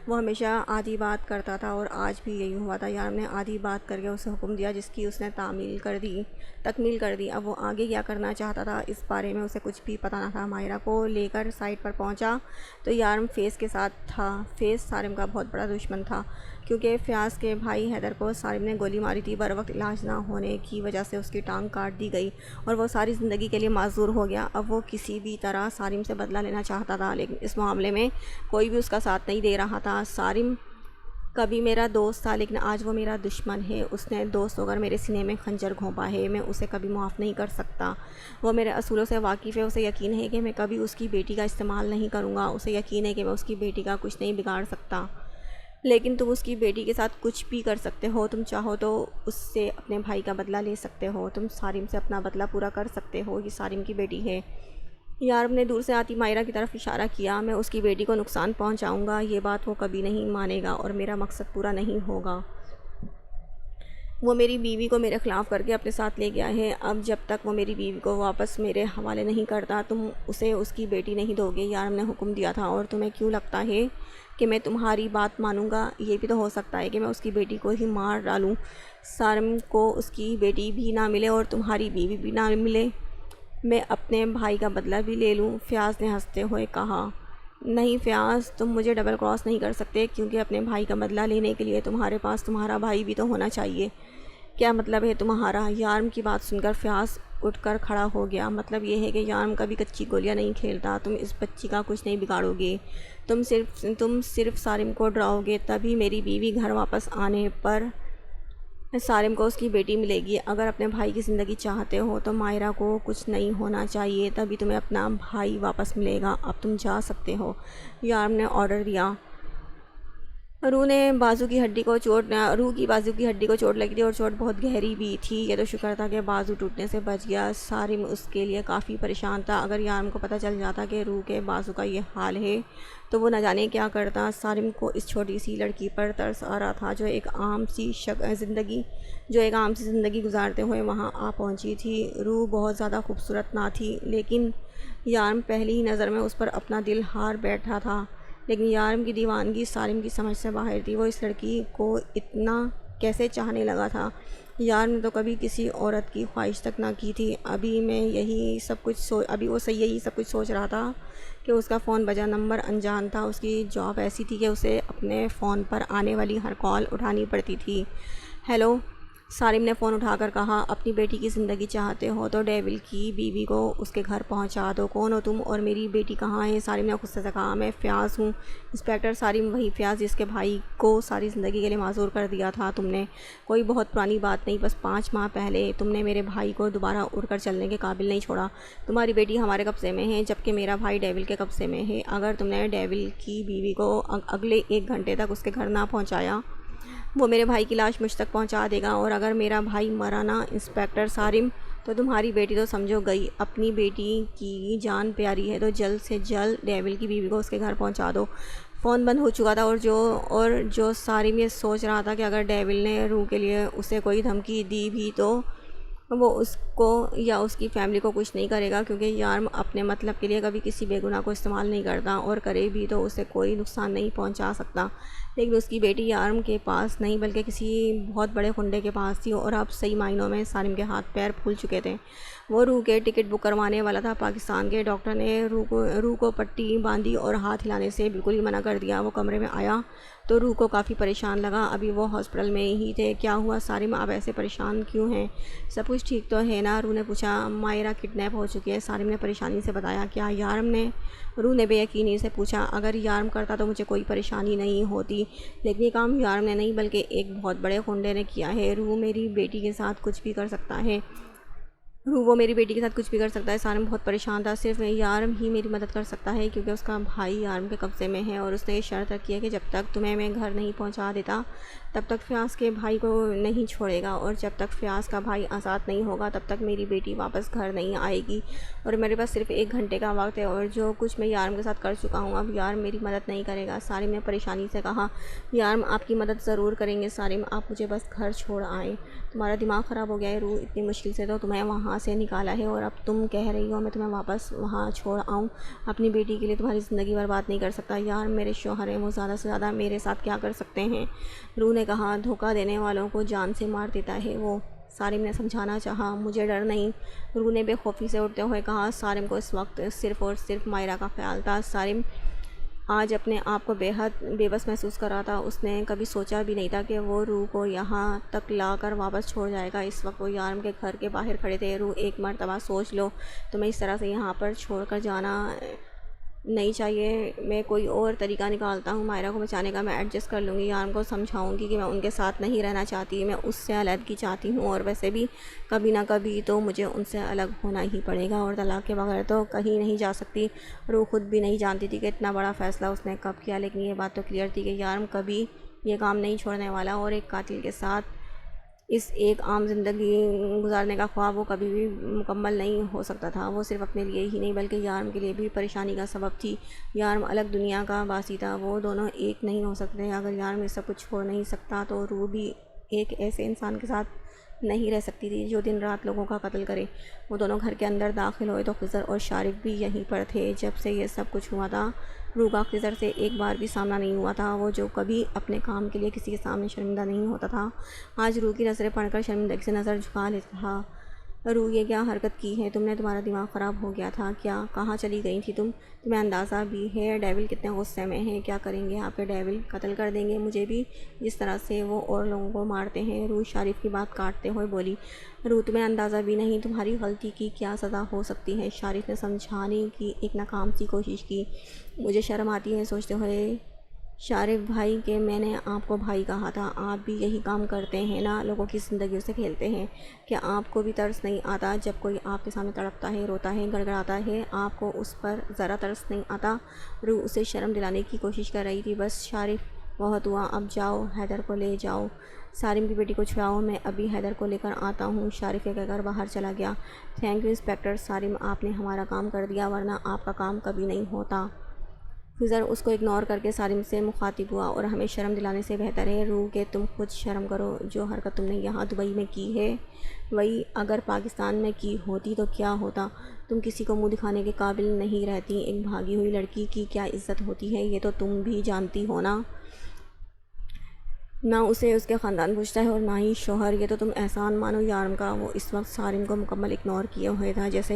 S1: وہ ہمیشہ آدھی بات کرتا تھا اور آج بھی یہی ہوا تھا۔ یارم نے آدھی بات کر کے اسے حکم دیا جس کی اس نے تکمیل کر دی۔ اب وہ آگے کیا کرنا چاہتا تھا اس بارے میں اسے کچھ بھی پتہ نہ تھا۔ مائرہ کو لے کر سائٹ پر پہنچا تو یارم فیض کے ساتھ تھا۔ فیض سالم کا بہت بڑا دشمن تھا کیونکہ فیاض کے بھائی حیدر کو سالم نے گولی ماری تھی۔ بروقت علاج نہ ہونے کی وجہ سے اس کی ٹانگ کاٹ دی گئی اور وہ ساری زندگی کے لیے معذور ہو گیا۔ اب وہ کسی بھی طرح سالم سے بدلہ لینا چاہتا تھا، لیکن اس معاملے میں کوئی بھی اس کا ساتھ نہیں دے رہا تھا۔ سالم کبھی میرا دوست تھا لیکن آج وہ میرا دشمن ہے۔ اس نے دوست ہو کر میرے سینے میں خنجر گھونپا ہے، میں اسے کبھی معاف نہیں کر سکتا۔ وہ میرے اصولوں سے واقف ہے، اسے یقین ہے کہ میں کبھی اس کی بیٹی کا استعمال نہیں کروں گا۔ اسے یقین ہے کہ میں اس کی بیٹی کا کچھ نہیں بگاڑ سکتا، لیکن تم اس کی بیٹی کے ساتھ کچھ بھی کر سکتے ہو۔ تم چاہو تو اس سے اپنے بھائی کا بدلہ لے سکتے ہو، تم سالم سے اپنا بدلہ پورا کر سکتے ہو، یہ سالم کی بیٹی ہے۔ یارم نے دور سے آتی مائرہ کی طرف اشارہ کیا۔ میں اس کی بیٹی کو نقصان پہنچاؤں گا، یہ بات وہ کبھی نہیں مانے گا اور میرا مقصد پورا نہیں ہوگا۔ وہ میری بیوی کو میرے خلاف کر کے اپنے ساتھ لے گیا ہے، اب جب تک وہ میری بیوی کو واپس میرے حوالے نہیں کرتا تم اسے اس کی بیٹی نہیں دو گے۔ یارم نے حکم دیا تھا۔ اور تمہیں کیوں لگتا ہے کہ میں تمہاری بات مانوں گا؟ یہ بھی تو ہو سکتا ہے کہ میں اس کی بیٹی کو ہی مار ڈالوں، سالم کو اس کی بیٹی بھی نہ ملے اور تمہاری بیوی بھی نہ ملے، میں اپنے بھائی کا بدلہ بھی لے لوں، فیاض نے ہنستے ہوئے کہا۔ نہیں فیاض، تم مجھے ڈبل کراس نہیں کر سکتے کیونکہ اپنے بھائی کا بدلہ لینے کے لیے تمہارے پاس تمہارا بھائی بھی تو ہونا چاہیے۔ کیا مطلب ہے تمہارا؟ یارم کی بات سن کر فیاض اٹھ کر کھڑا ہو گیا۔ مطلب یہ ہے کہ یارم کبھی کچی گولیاں نہیں کھیلتا، تم اس بچی کا کچھ نہیں بگاڑو گے، تم صرف سالم کو ڈراؤ گے، تبھی میری بیوی گھر واپس آنے پر سالم کو اس کی بیٹی ملے گی۔ اگر اپنے بھائی کی زندگی چاہتے ہو تو مائرہ کو کچھ نہیں ہونا چاہیے، تبھی تمہیں اپنا بھائی واپس ملے گا۔ اب تم جا سکتے ہو، یارم نے آرڈر دیا۔ روح کی بازو کی ہڈی کو چوٹ لگی تھی اور چوٹ بہت گہری بھی تھی۔ یہ تو شکر تھا کہ بازو ٹوٹنے سے بچ گیا۔ سارم اس کے لیے کافی پریشان تھا۔ اگر یارم کو پتہ چل جاتا کہ روح کے بازو کا یہ حال ہے تو وہ نہ جانے کیا کرتا۔ سارم کو اس چھوٹی سی لڑکی پر ترس آ رہا تھا جو ایک عام سی زندگی گزارتے ہوئے وہاں آ پہنچی تھی۔ روح بہت زیادہ خوبصورت نہ تھی، لیکن یارم پہلی ہی نظر میں اس پر اپنا دل ہار بیٹھا تھا۔ لیکن یارم کی دیوانگی سارم کی سمجھ سے باہر تھی۔ وہ اس لڑکی کو اتنا کیسے چاہنے لگا تھا؟ یارم نے تو کبھی کسی عورت کی خواہش تک نہ کی تھی۔ ابھی یہی سب کچھ سوچ رہا تھا کہ اس کا فون بجا۔ نمبر انجان تھا۔ اس کی جاب ایسی تھی کہ اسے اپنے فون پر آنے والی ہر کال اٹھانی پڑتی تھی۔ ہیلو، سارم نے فون اٹھا کر کہا، اپنی بیٹی کی زندگی چاہتے ہو تو ڈیول کی بیوی کو اس کے گھر پہنچا دو۔ کون ہو تم اور میری بیٹی کہاں ہے؟ سارم نے غصے سے کہا، میں فیاض ہوں، انسپکٹر سارم، وہی فیاض جس کے بھائی کو ساری زندگی کے لیے معذور کر دیا تھا تم نے۔ کوئی بہت پرانی بات نہیں، بس 5 ماہ پہلے تم نے میرے بھائی کو دوبارہ اڑ کر چلنے کے قابل نہیں چھوڑا۔ تمہاری بیٹی ہمارے قبضے میں ہے جبکہ میرا بھائی ڈیول کے قبضے میں ہے۔ اگر تم نے ڈیول کی بیوی کو اگلے 1 گھنٹے تک اس کے گھر نہ پہنچایا وہ میرے بھائی کی لاش مجھ تک پہنچا دے گا، اور اگر میرا بھائی مرا نہ انسپکٹر سارم تو تمہاری بیٹی تو سمجھو گئی۔ اپنی بیٹی کی جان پیاری ہے تو جلد سے جلد ڈیول کی بیوی کو اس کے گھر پہنچا دو۔ فون بند ہو چکا تھا اور جو سارم یہ سوچ رہا تھا کہ اگر ڈیول نے روح کے لیے اسے کوئی دھمکی دی بھی تو وہ اس کو یا اس کی فیملی کو کچھ نہیں کرے گا، کیونکہ یارم اپنے مطلب کے لیے کبھی کسی بے گناہ کو استعمال نہیں کرتا، اور کرے بھی تو اسے کوئی نقصان نہیں پہنچا سکتا۔ لیکن اس کی بیٹی یارم کے پاس نہیں بلکہ کسی بہت بڑے خنڈے کے پاس تھی، اور اب صحیح معنوں میں سارم کے ہاتھ پیر پھول چکے تھے۔ وہ روح کے ٹکٹ بک کروانے والا تھا پاکستان کے۔ ڈاکٹر نے روح کو پٹی باندھی اور ہاتھ ہلانے سے بالکل ہی منع کر دیا۔ وہ کمرے میں آیا تو روح کو کافی پریشان لگا۔ ابھی وہ ہاسپٹل میں ہی تھے۔ کیا ہوا سارم، آپ ایسے پریشان کیوں ہیں؟ سب کچھ ٹھیک تو ہے نا؟ روح نے پوچھا۔ مائرہ کڈنیپ ہو چکی ہے، سارم نے پریشانی سے بتایا۔ کیا یارم نے؟ روح نے بے یقینی سے پوچھا۔ اگر یارم کرتا تو مجھے کوئی پریشانی نہیں ہوتی، لیکن یہ کام یارم نے نہیں بلکہ ایک بہت بڑے خنڈے نے کیا ہے۔ وہ میری بیٹی کے ساتھ کچھ بھی کر سکتا ہے۔ سارم بہت پریشان تھا۔ صرف یارم ہی میری مدد کر سکتا ہے کیونکہ اس کا بھائی یارم کے قبضے میں ہے، اور اس نے یہ شرط رکھی ہے کہ جب تک تمہیں میں گھر نہیں پہنچا دیتا تب تک فیاض کے بھائی کو نہیں چھوڑے گا، اور جب تک فیاض کا بھائی آزاد نہیں ہوگا تب تک میری بیٹی واپس گھر نہیں آئے گی، اور میرے پاس صرف 1 گھنٹے کا وقت ہے، اور جو کچھ میں یارم کے ساتھ کر چکا ہوں اب یارم میری مدد نہیں کرے گا۔ سارم نے پریشانی سے کہا، یارم آپ کی مدد ضرور کریں گے سارم، آپ مجھے بس گھر چھوڑ آئیں۔ تمہارا دماغ خراب ہو گیا ہے روح، اتنی مشکل سے تو تمہیں وہاں سے نکالا ہے، اور اب تم کہہ رہی ہو میں تمہیں واپس وہاں چھوڑ آؤں؟ اپنی بیٹی کے لیے تمہاری زندگی برباد نہیں کر سکتا۔ یار میرے شوہر ہیں، وہ زیادہ سے زیادہ میرے ساتھ کیا کر سکتے ہیں؟ روح نے کہا، دھوکہ دینے والوں کو جان سے مار دیتا ہے وہ۔ سارم نے سمجھانا چاہا، مجھے ڈر نہیں، روح نے بے خوفی سے اٹھتے ہوئے کہا۔ سارم کو اس وقت صرف اور صرف مائرہ کا خیال تھا۔ سارم آج اپنے آپ کو بے حد بے بس محسوس کر رہا تھا۔ اس نے کبھی سوچا بھی نہیں تھا کہ وہ روح کو یہاں تک لا کر واپس چھوڑ جائے گا۔ اس وقت وہ یارم کے گھر کے باہر کھڑے تھے۔ روح، ایک مرتبہ سوچ لو، تمہیں اس طرح سے یہاں پر چھوڑ کر جانا نہیں چاہیے۔ میں کوئی اور طریقہ نکالتا ہوں، مائرہ کو بچانے کا میں ایڈجسٹ کر لوں گی۔ یارم کو سمجھاؤں گی کہ میں ان کے ساتھ نہیں رہنا چاہتی، میں اس سے علیحدگی چاہتی ہوں، اور ویسے بھی کبھی نہ کبھی تو مجھے ان سے الگ ہونا ہی پڑے گا، اور طلاق کے بغیر تو کہیں نہیں جا سکتی۔ روح خود بھی نہیں جانتی تھی کہ اتنا بڑا فیصلہ اس نے کب کیا، لیکن یہ بات تو کلیئر تھی کہ یارم کبھی یہ کام نہیں چھوڑنے والا، اور ایک قاتل کے ساتھ اس ایک عام زندگی گزارنے کا خواب وہ کبھی بھی مکمل نہیں ہو سکتا تھا۔ وہ صرف اپنے لیے ہی نہیں بلکہ یارم کے لیے بھی پریشانی کا سبب تھی۔ یارم الگ دنیا کا باسی تھا، وہ دونوں ایک نہیں ہو سکتے۔ اگر یارم یہ سب کچھ چھوڑ نہیں سکتا تو روح بھی ایک ایسے انسان کے ساتھ نہیں رہ سکتی تھی جو دن رات لوگوں کا قتل کرے۔ وہ دونوں گھر کے اندر داخل ہوئے تو خضر اور شارف بھی یہیں پر تھے۔ جب سے یہ سب کچھ ہوا تھا روح کا خضر سے ایک بار بھی سامنا نہیں ہوا تھا، وہ جو کبھی اپنے کام کے لیے کسی کے سامنے شرمندہ نہیں ہوتا تھا، آج روح کی نظریں پڑھ کر شرمندگی سے نظر جھکا لیتا تھا۔ روح، یہ کیا حرکت کی ہے تم نے؟ تمہارا دماغ خراب ہو گیا تھا کیا؟ کہاں چلی گئی تھی تم؟ تمہیں اندازہ بھی ہے ڈیول کتنے غصے میں ہے؟ کیا کریں گے آپ کے ڈیول؟ قتل کر دیں گے مجھے بھی، جس طرح سے وہ اور لوگوں کو مارتے ہیں۔ روح شارف کی بات کاٹتے ہوئے بولی۔ روح، تمہیں اندازہ بھی نہیں تمہاری غلطی کی کیا سزا ہو سکتی ہے۔ شارف نے سمجھانے کی ایک ناکام سی کوشش کی۔ مجھے شرم آتی ہے سوچتے ہوئے شارف بھائی کہ میں نے آپ کو بھائی کہا تھا، آپ بھی یہی کام کرتے ہیں نا، لوگوں کی زندگیوں سے کھیلتے ہیں۔ کیا آپ کو بھی ترس نہیں آتا جب کوئی آپ کے سامنے تڑپتا ہے، روتا ہے، گڑ گڑاتا ہے؟ آپ کو اس پر ذرا ترس نہیں آتا؟ روح اسے شرم دلانے کی کوشش کر رہی تھی۔ بس شارف، بہت ہوا، اب جاؤ حیدر کو لے جاؤ، سارم کی بیٹی کو چھڑاؤ، میں ابھی حیدر کو لے کر آتا ہوں۔ شارف یہ کہہ کر باہر چلا گیا۔ تھینک یو انسپکٹر سارم، آپ نے ہمارا کام کر دیا، ورنہ آپ کا کام کبھی نہیں ہوتا۔ خضر اس کو اگنور کر کے سارم سے مخاطب ہوا، اور ہمیں شرم دلانے سے بہتر ہے روح کہ تم خود شرم کرو۔ جو حرکت تم نے یہاں دبئی میں کی ہے وہی اگر پاکستان میں کی ہوتی تو کیا ہوتا؟ تم کسی کو منہ دکھانے کے قابل نہیں رہتی۔ ایک بھاگی ہوئی لڑکی کی کیا عزت ہوتی ہے یہ تو تم بھی جانتی ہو نا۔ نہ اسے اس کے خاندان پوچھتا ہے اور نہ ہی شوہر، یہ تو تم احسان مانو یارم کا۔ وہ اس وقت سارم کو مکمل اگنور کیے ہوئے تھا، جیسے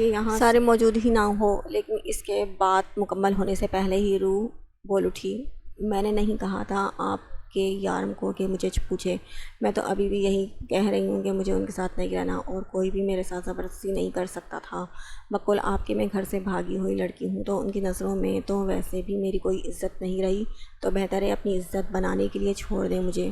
S1: یہاں سارم موجود ہی نہ ہو۔ لیکن اس کے بات مکمل ہونے سے پہلے ہی روح بول اٹھی، میں نے نہیں کہا تھا آپ کے یارم کو کہ مجھے پوچھے، میں تو ابھی بھی یہی کہہ رہی ہوں کہ مجھے ان کے ساتھ نہیں رہنا، اور کوئی بھی میرے ساتھ زبردستی نہیں کر سکتا تھا۔ بقول آپ کے میں گھر سے بھاگی ہوئی لڑکی ہوں تو ان کی نظروں میں تو ویسے بھی میری کوئی عزت نہیں رہی، تو بہتر ہے اپنی عزت بنانے کے لیے چھوڑ دیں مجھے،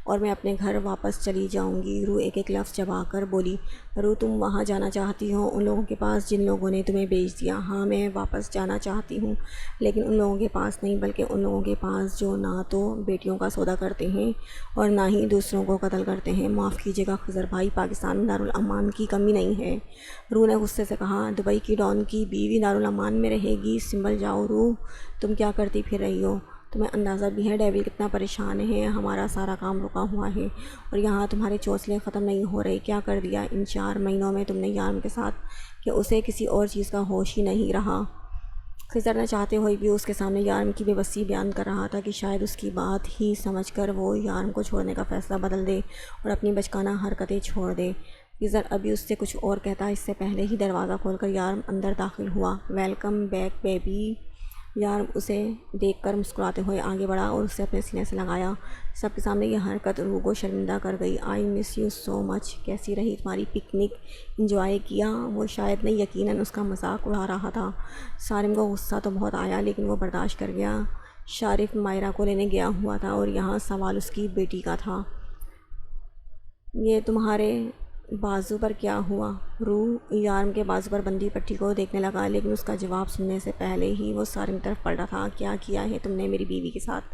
S1: اور میں اپنے گھر واپس چلی جاؤں گی۔ روح ایک ایک لفظ چبا کر بولی، روح تم وہاں جانا چاہتی ہو ان لوگوں کے پاس جن لوگوں نے تمہیں بیچ دیا؟ ہاں میں واپس جانا چاہتی ہوں، لیکن ان لوگوں کے پاس نہیں، بلکہ ان لوگوں کے پاس جو نہ تو بیٹیوں کا سودا کرتے ہیں اور نہ ہی دوسروں کو قتل کرتے ہیں۔ معاف کیجیے گا خضر بھائی، پاکستان میں دارالامان کی کمی نہیں ہے۔ روح نے غصے سے کہا، دبئی کی ڈان کی بیوی دارالامان میں رہے گی؟ سنبھل جاؤ روح، تم کیا کرتی پھر رہی ہو؟ تمہیں اندازہ بھی ہے ڈیول کتنا پریشان ہے؟ ہمارا سارا کام رکا ہوا ہے اور یہاں تمہارے چونچلے ختم نہیں ہو رہے۔ کیا کر دیا ان 4 مہینوں میں تم نے یارم کے ساتھ کہ اسے کسی اور چیز کا ہوش ہی نہیں رہا؟ خضر نہ چاہتے ہوئے بھی اس کے سامنے یارم کی بے بسی بیان کر رہا تھا کہ شاید اس کی بات ہی سمجھ کر وہ یارم کو چھوڑنے کا فیصلہ بدل دے اور اپنی بچکانہ حرکتیں چھوڑ دے۔ خضر ابھی اس سے کچھ اور کہتا اس سے پہلے ہی دروازہ کھول کر یارم اندر داخل ہوا۔ Welcome back baby. یارم اسے دیکھ کر مسکراتے ہوئے آگے بڑھا اور اسے اپنے سینے سے لگایا۔ سب کے سامنے یہ حرکت روح کو شرمندہ کر گئی۔ آئی مس یو سو مچ، کیسی رہی تمہاری پکنک؟ انجوائے کیا؟ وہ شاید نہیں، یقیناً اس کا مذاق اڑا رہا تھا۔ سارم کو غصہ تو بہت آیا لیکن وہ برداشت کر گیا۔ شارف مائرہ کو لینے گیا ہوا تھا اور یہاں سوال اس کی بیٹی کا تھا۔ یہ تمہارے بازو پر کیا ہوا؟ روح یارم کے بازو پر بندھی پٹی کو دیکھنے لگا لیکن اس کا جواب سننے سے پہلے ہی وہ سارم طرف پلٹا تھا۔ کیا کیا ہے تم نے میری بیوی کے ساتھ؟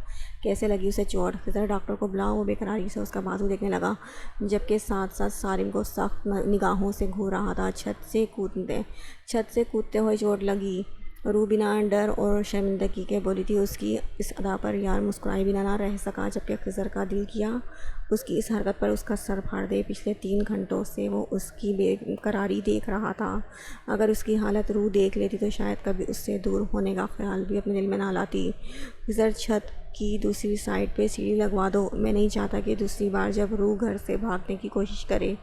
S1: کیسے لگی اسے چوٹ؟ خضر ڈاکٹر کو بلاؤ۔ وہ بے قراری سے اس کا بازو دیکھنے لگا جبکہ ساتھ ساتھ سارم کو سخت نگاہوں سے گھور رہا تھا۔ چھت سے کودتے ہوئے چوٹ لگی؟ روح بنا ڈر اور شرمندگی کے بولی تھی۔ اس کی اس ادا پر یارم مسکرائے بنا نہ رہ سکا جبکہ خضر کا دل کیا اس کی اس حرکت پر اس کا سر پھاڑ دے۔ پچھلے 3 گھنٹوں سے وہ اس کی بے قراری دیکھ رہا تھا، اگر اس کی حالت روح دیکھ لیتی تو شاید کبھی اس سے دور ہونے کا خیال بھی اپنے دل میں نہ لاتی۔ خضر چھت کی دوسری سائڈ پہ سیڑھی لگوا دو، میں نہیں چاہتا کہ دوسری بار جب روح گھر سے بھاگنے کی کوشش کرے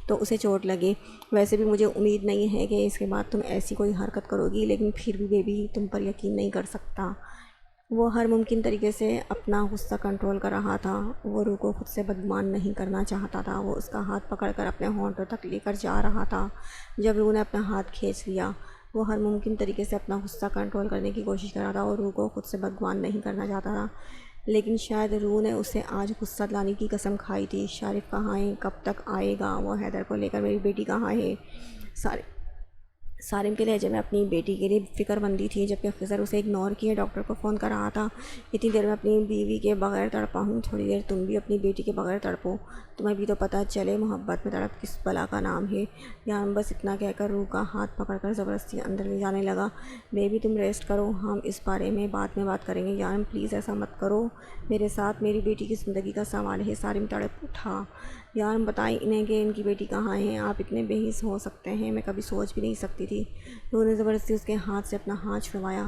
S1: تو اسے چوٹ لگے۔ ویسے بھی مجھے امید نہیں ہے کہ اس کے بعد تم ایسی کوئی حرکت کرو گی، لیکن پھر بھی بیبی تم پر یقین نہیں کر سکتا۔ وہ ہر ممکن طریقے سے اپنا غصہ کنٹرول کر رہا تھا۔ وہ روح کو خود سے بدگمان نہیں کرنا چاہتا تھا۔ وہ اس کا ہاتھ پکڑ کر اپنے ہونٹوں تک لے کر جا رہا تھا۔ جب روح نے اپنا ہاتھ کھینچ لیا، وہ ہر ممکن طریقے سے اپنا غصہ کنٹرول کرنے کی کوشش کر رہا تھا اور روح کو خود سے بدگمان نہیں کرنا چاہتا تھا، لیکن شاید روح نے اسے آج غصہ دلانے کی قسم کھائی تھی۔ شارف کہاں ہے؟ کب تک آئے گا وہ؟ حیدر کو لے کر میری بیٹی کہاں ہے؟ سارم کے لہجے میں اپنی بیٹی کے لیے فکر مندی تھی جبکہ خضر اسے اگنور کیے ڈاکٹر کو فون کر رہا تھا۔ اتنی دیر میں اپنی بیوی کے بغیر تڑپا ہوں، تھوڑی دیر تم بھی اپنی بیٹی کے بغیر تڑپو، تمہیں بھی تو پتہ چلے محبت میں تڑپ کس بلا کا نام ہے۔ یارم بس اتنا کہہ کر روح کا ہاتھ پکڑ کر زبردستی اندر لے جانے لگا۔ بیبی تم ریسٹ کرو، ہم اس بارے میں بعد میں بات کریں گے۔ یارم پلیز ایسا مت کرو، میرے ساتھ میری بیٹی کی زندگی کا سوال ہے۔ سارم تڑپ اٹھا۔ یارم بتائیں انہیں کہ ان کی بیٹی کہاں ہے؟ آپ اتنے بے حس ہو سکتے ہیں، میں کبھی سوچ بھی نہیں سکتی تھی۔ روح نے زبردستی اس کے ہاتھ سے اپنا ہاتھ چھڑوایا۔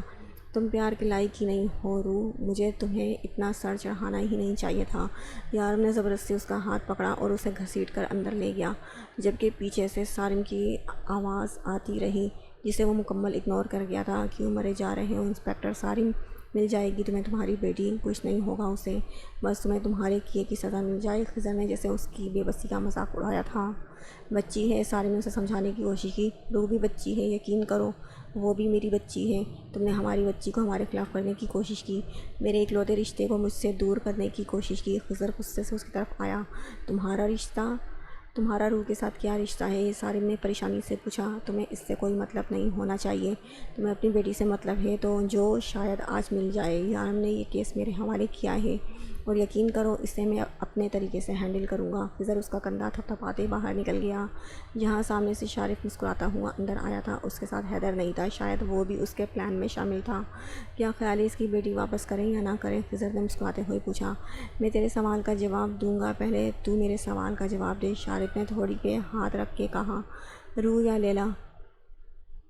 S1: تم پیار کے لائق ہی نہیں ہو روح، مجھے تمہیں اتنا سر چڑھانا ہی نہیں چاہیے تھا۔ یارم نے زبردستی اس کا ہاتھ پکڑا اور اسے گھسیٹ کر اندر لے گیا جبکہ پیچھے سے سارم کی آواز آتی رہی جسے وہ مکمل اگنور کر گیا تھا۔ کیوں مرے جا رہے ہو انسپکٹر سارم؟ مل جائے گی تمہیں تمہاری بیٹی، کچھ نہیں ہوگا اسے، بس تمہیں تمہارے کیے کی سزا مل جائے۔ خضر نے جیسے اس کی بے بسی کا مذاق اڑایا تھا۔ بچی ہے، سارم نے اسے سمجھانے کی کوشش کی۔ روح بھی بچی ہے، یقین کرو وہ بھی میری بچی ہے۔ تم نے ہماری بچی کو ہمارے خلاف کرنے کی کوشش کی، میرے اکلوتے رشتے کو مجھ سے دور کرنے کی کوشش کی۔ خضر غصے سے اس کی طرف آیا۔ تمہارا رشتہ؟ تمہارا روح کے ساتھ کیا رشتہ ہے؟ یہ سارم نے پریشانی سے پوچھا۔ تمہیں اس سے کوئی مطلب نہیں ہونا چاہیے، تمہیں اپنی بیٹی سے مطلب ہے تو جو شاید آج مل جائے۔ یارم نے یہ کیس میرے حوالے کیا ہے اور یقین کرو اسے میں اپنے طریقے سے ہینڈل کروں گا۔ خضر اس کا کندھا تھپتھپاتے باہر نکل گیا۔ جہاں سامنے سے شارف مسکراتا ہوا اندر آیا تھا، اس کے ساتھ حیدر نہیں تھا، شاید وہ بھی اس کے پلان میں شامل تھا۔ کیا خیال ہے اس کی بیٹی واپس کریں یا نہ کریں؟ خضر نے مسکراتے ہوئے پوچھا۔ میں تیرے سوال کا جواب دوں گا، پہلے تو میرے سوال کا جواب دے، شارف نے تھوڑی پہ ہاتھ رکھ کے کہا۔ روح یا لیلا؟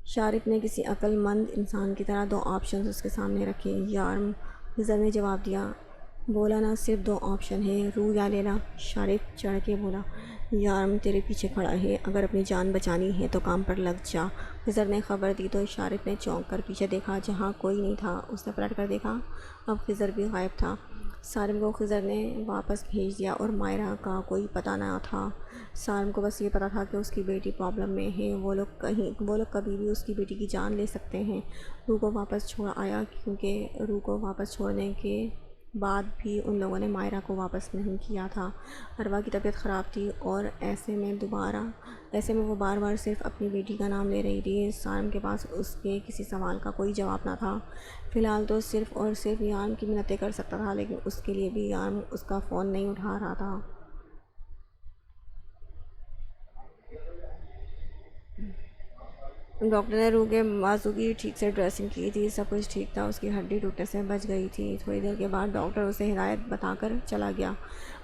S1: شارف نے کسی عقل مند انسان کی طرح دو آپشنز اس کے سامنے رکھے۔ یارم، خضر نے جواب دیا۔ بولا نا صرف دو آپشن ہیں، روح یا لیلا؟ شارف چڑھ کے بولا۔ یارم تیرے پیچھے کھڑا ہے، اگر اپنی جان بچانی ہے تو کام پر لگ جا۔ خضر نے خبر دی تو شارف نے چونک کر پیچھے دیکھا، جہاں کوئی نہیں تھا۔ اس نے پلٹ کر دیکھا، اب خضر بھی غائب تھا۔ سارم کو خضر نے واپس بھیج دیا اور مائرہ کا کوئی پتہ نہ تھا۔ سارم کو بس یہ پتہ تھا کہ اس کی بیٹی پرابلم میں ہے، وہ لوگ کبھی بھی اس کی بیٹی کی جان لے سکتے ہیں۔ روح کو واپس چھوڑ آیا، کیونکہ روح کو واپس چھوڑنے کے بعد بھی ان لوگوں نے مائرہ کو واپس نہیں کیا تھا۔ اروا کی طبیعت خراب تھی اور ایسے میں وہ بار بار صرف اپنی بیٹی کا نام لے رہی تھی۔ سارم کے پاس اس کے کسی سوال کا کوئی جواب نہ تھا۔ فی الحال تو صرف اور صرف یارم کی منتیں کر سکتا تھا، لیکن اس کے لیے بھی یارم اس کا فون نہیں اٹھا رہا تھا۔ ڈاکٹر نے روح کے بازو کی ٹھیک سے ڈریسنگ کی تھی، سب کچھ ٹھیک تھا، اس کی ہڈی ٹوٹنے سے بچ گئی تھی۔ تھوڑی دیر کے بعد ڈاکٹر اسے ہدایت بتا کر چلا گیا۔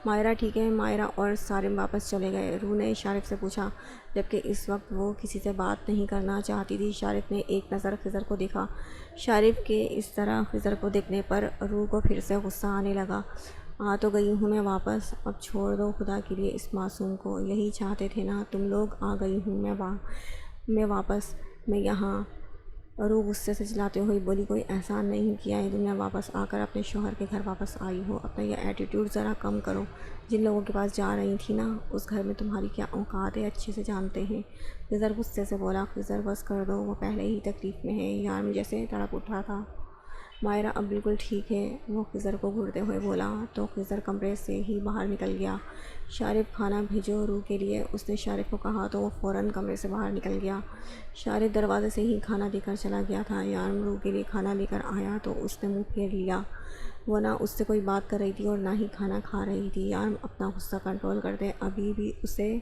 S1: مائرہ ٹھیک ہے؟ مائرہ اور سارم واپس چلے گئے؟ روح نے شارف سے پوچھا، جبکہ اس وقت وہ کسی سے بات نہیں کرنا چاہتی تھی۔ شارف نے ایک نظر خضر کو دیکھا۔ شارف کے اس طرح خضر کو دیکھنے پر روح کو پھر سے غصہ آنے لگا۔ آ تو گئی ہوں میں واپس، اب چھوڑ دو خدا کے لیے اس معصوم کو، یہی چاہتے تھے نا تم لوگ؟ آ گئی ہوں میں واپس، میں یہاں۔ روح غصے سے چلاتے ہوئی بولی، کوئی احسان نہیں کیا ہے تم نے واپس آ کر اپنے شوہر کے گھر واپس آئی ہو، اپنا یہ ایٹیٹیوڈ ذرا کم کرو۔ جن لوگوں کے پاس جا رہی تھی نا، اس گھر میں تمہاری کیا اوقات ہے اچھے سے جانتے ہیں۔ خضر غصے سے بولا۔ خضر بس کر دو، وہ پہلے ہی تکلیف میں ہے۔ یارم جیسے تڑپ اٹھا تھا۔ مائرہ اب بالکل ٹھیک ہے، وہ خضر کو گھورتے ہوئے بولا تو خضر کمرے سے ہی باہر نکل گیا۔ شارف کھانا بھیجو روح کے لیے، اس نے شارف کو کہا تو وہ فوراً کمرے سے باہر نکل گیا۔ شارف دروازے سے ہی کھانا دے کر چلا گیا تھا۔ یارم روح کے لیے کھانا لے کر آیا تو اس نے منہ پھیر لیا۔ وہ نہ اس سے کوئی بات کر رہی تھی اور نہ ہی کھانا کھا رہی تھی۔ یارم اپنا غصہ کنٹرول کرتے ابھی بھی اسے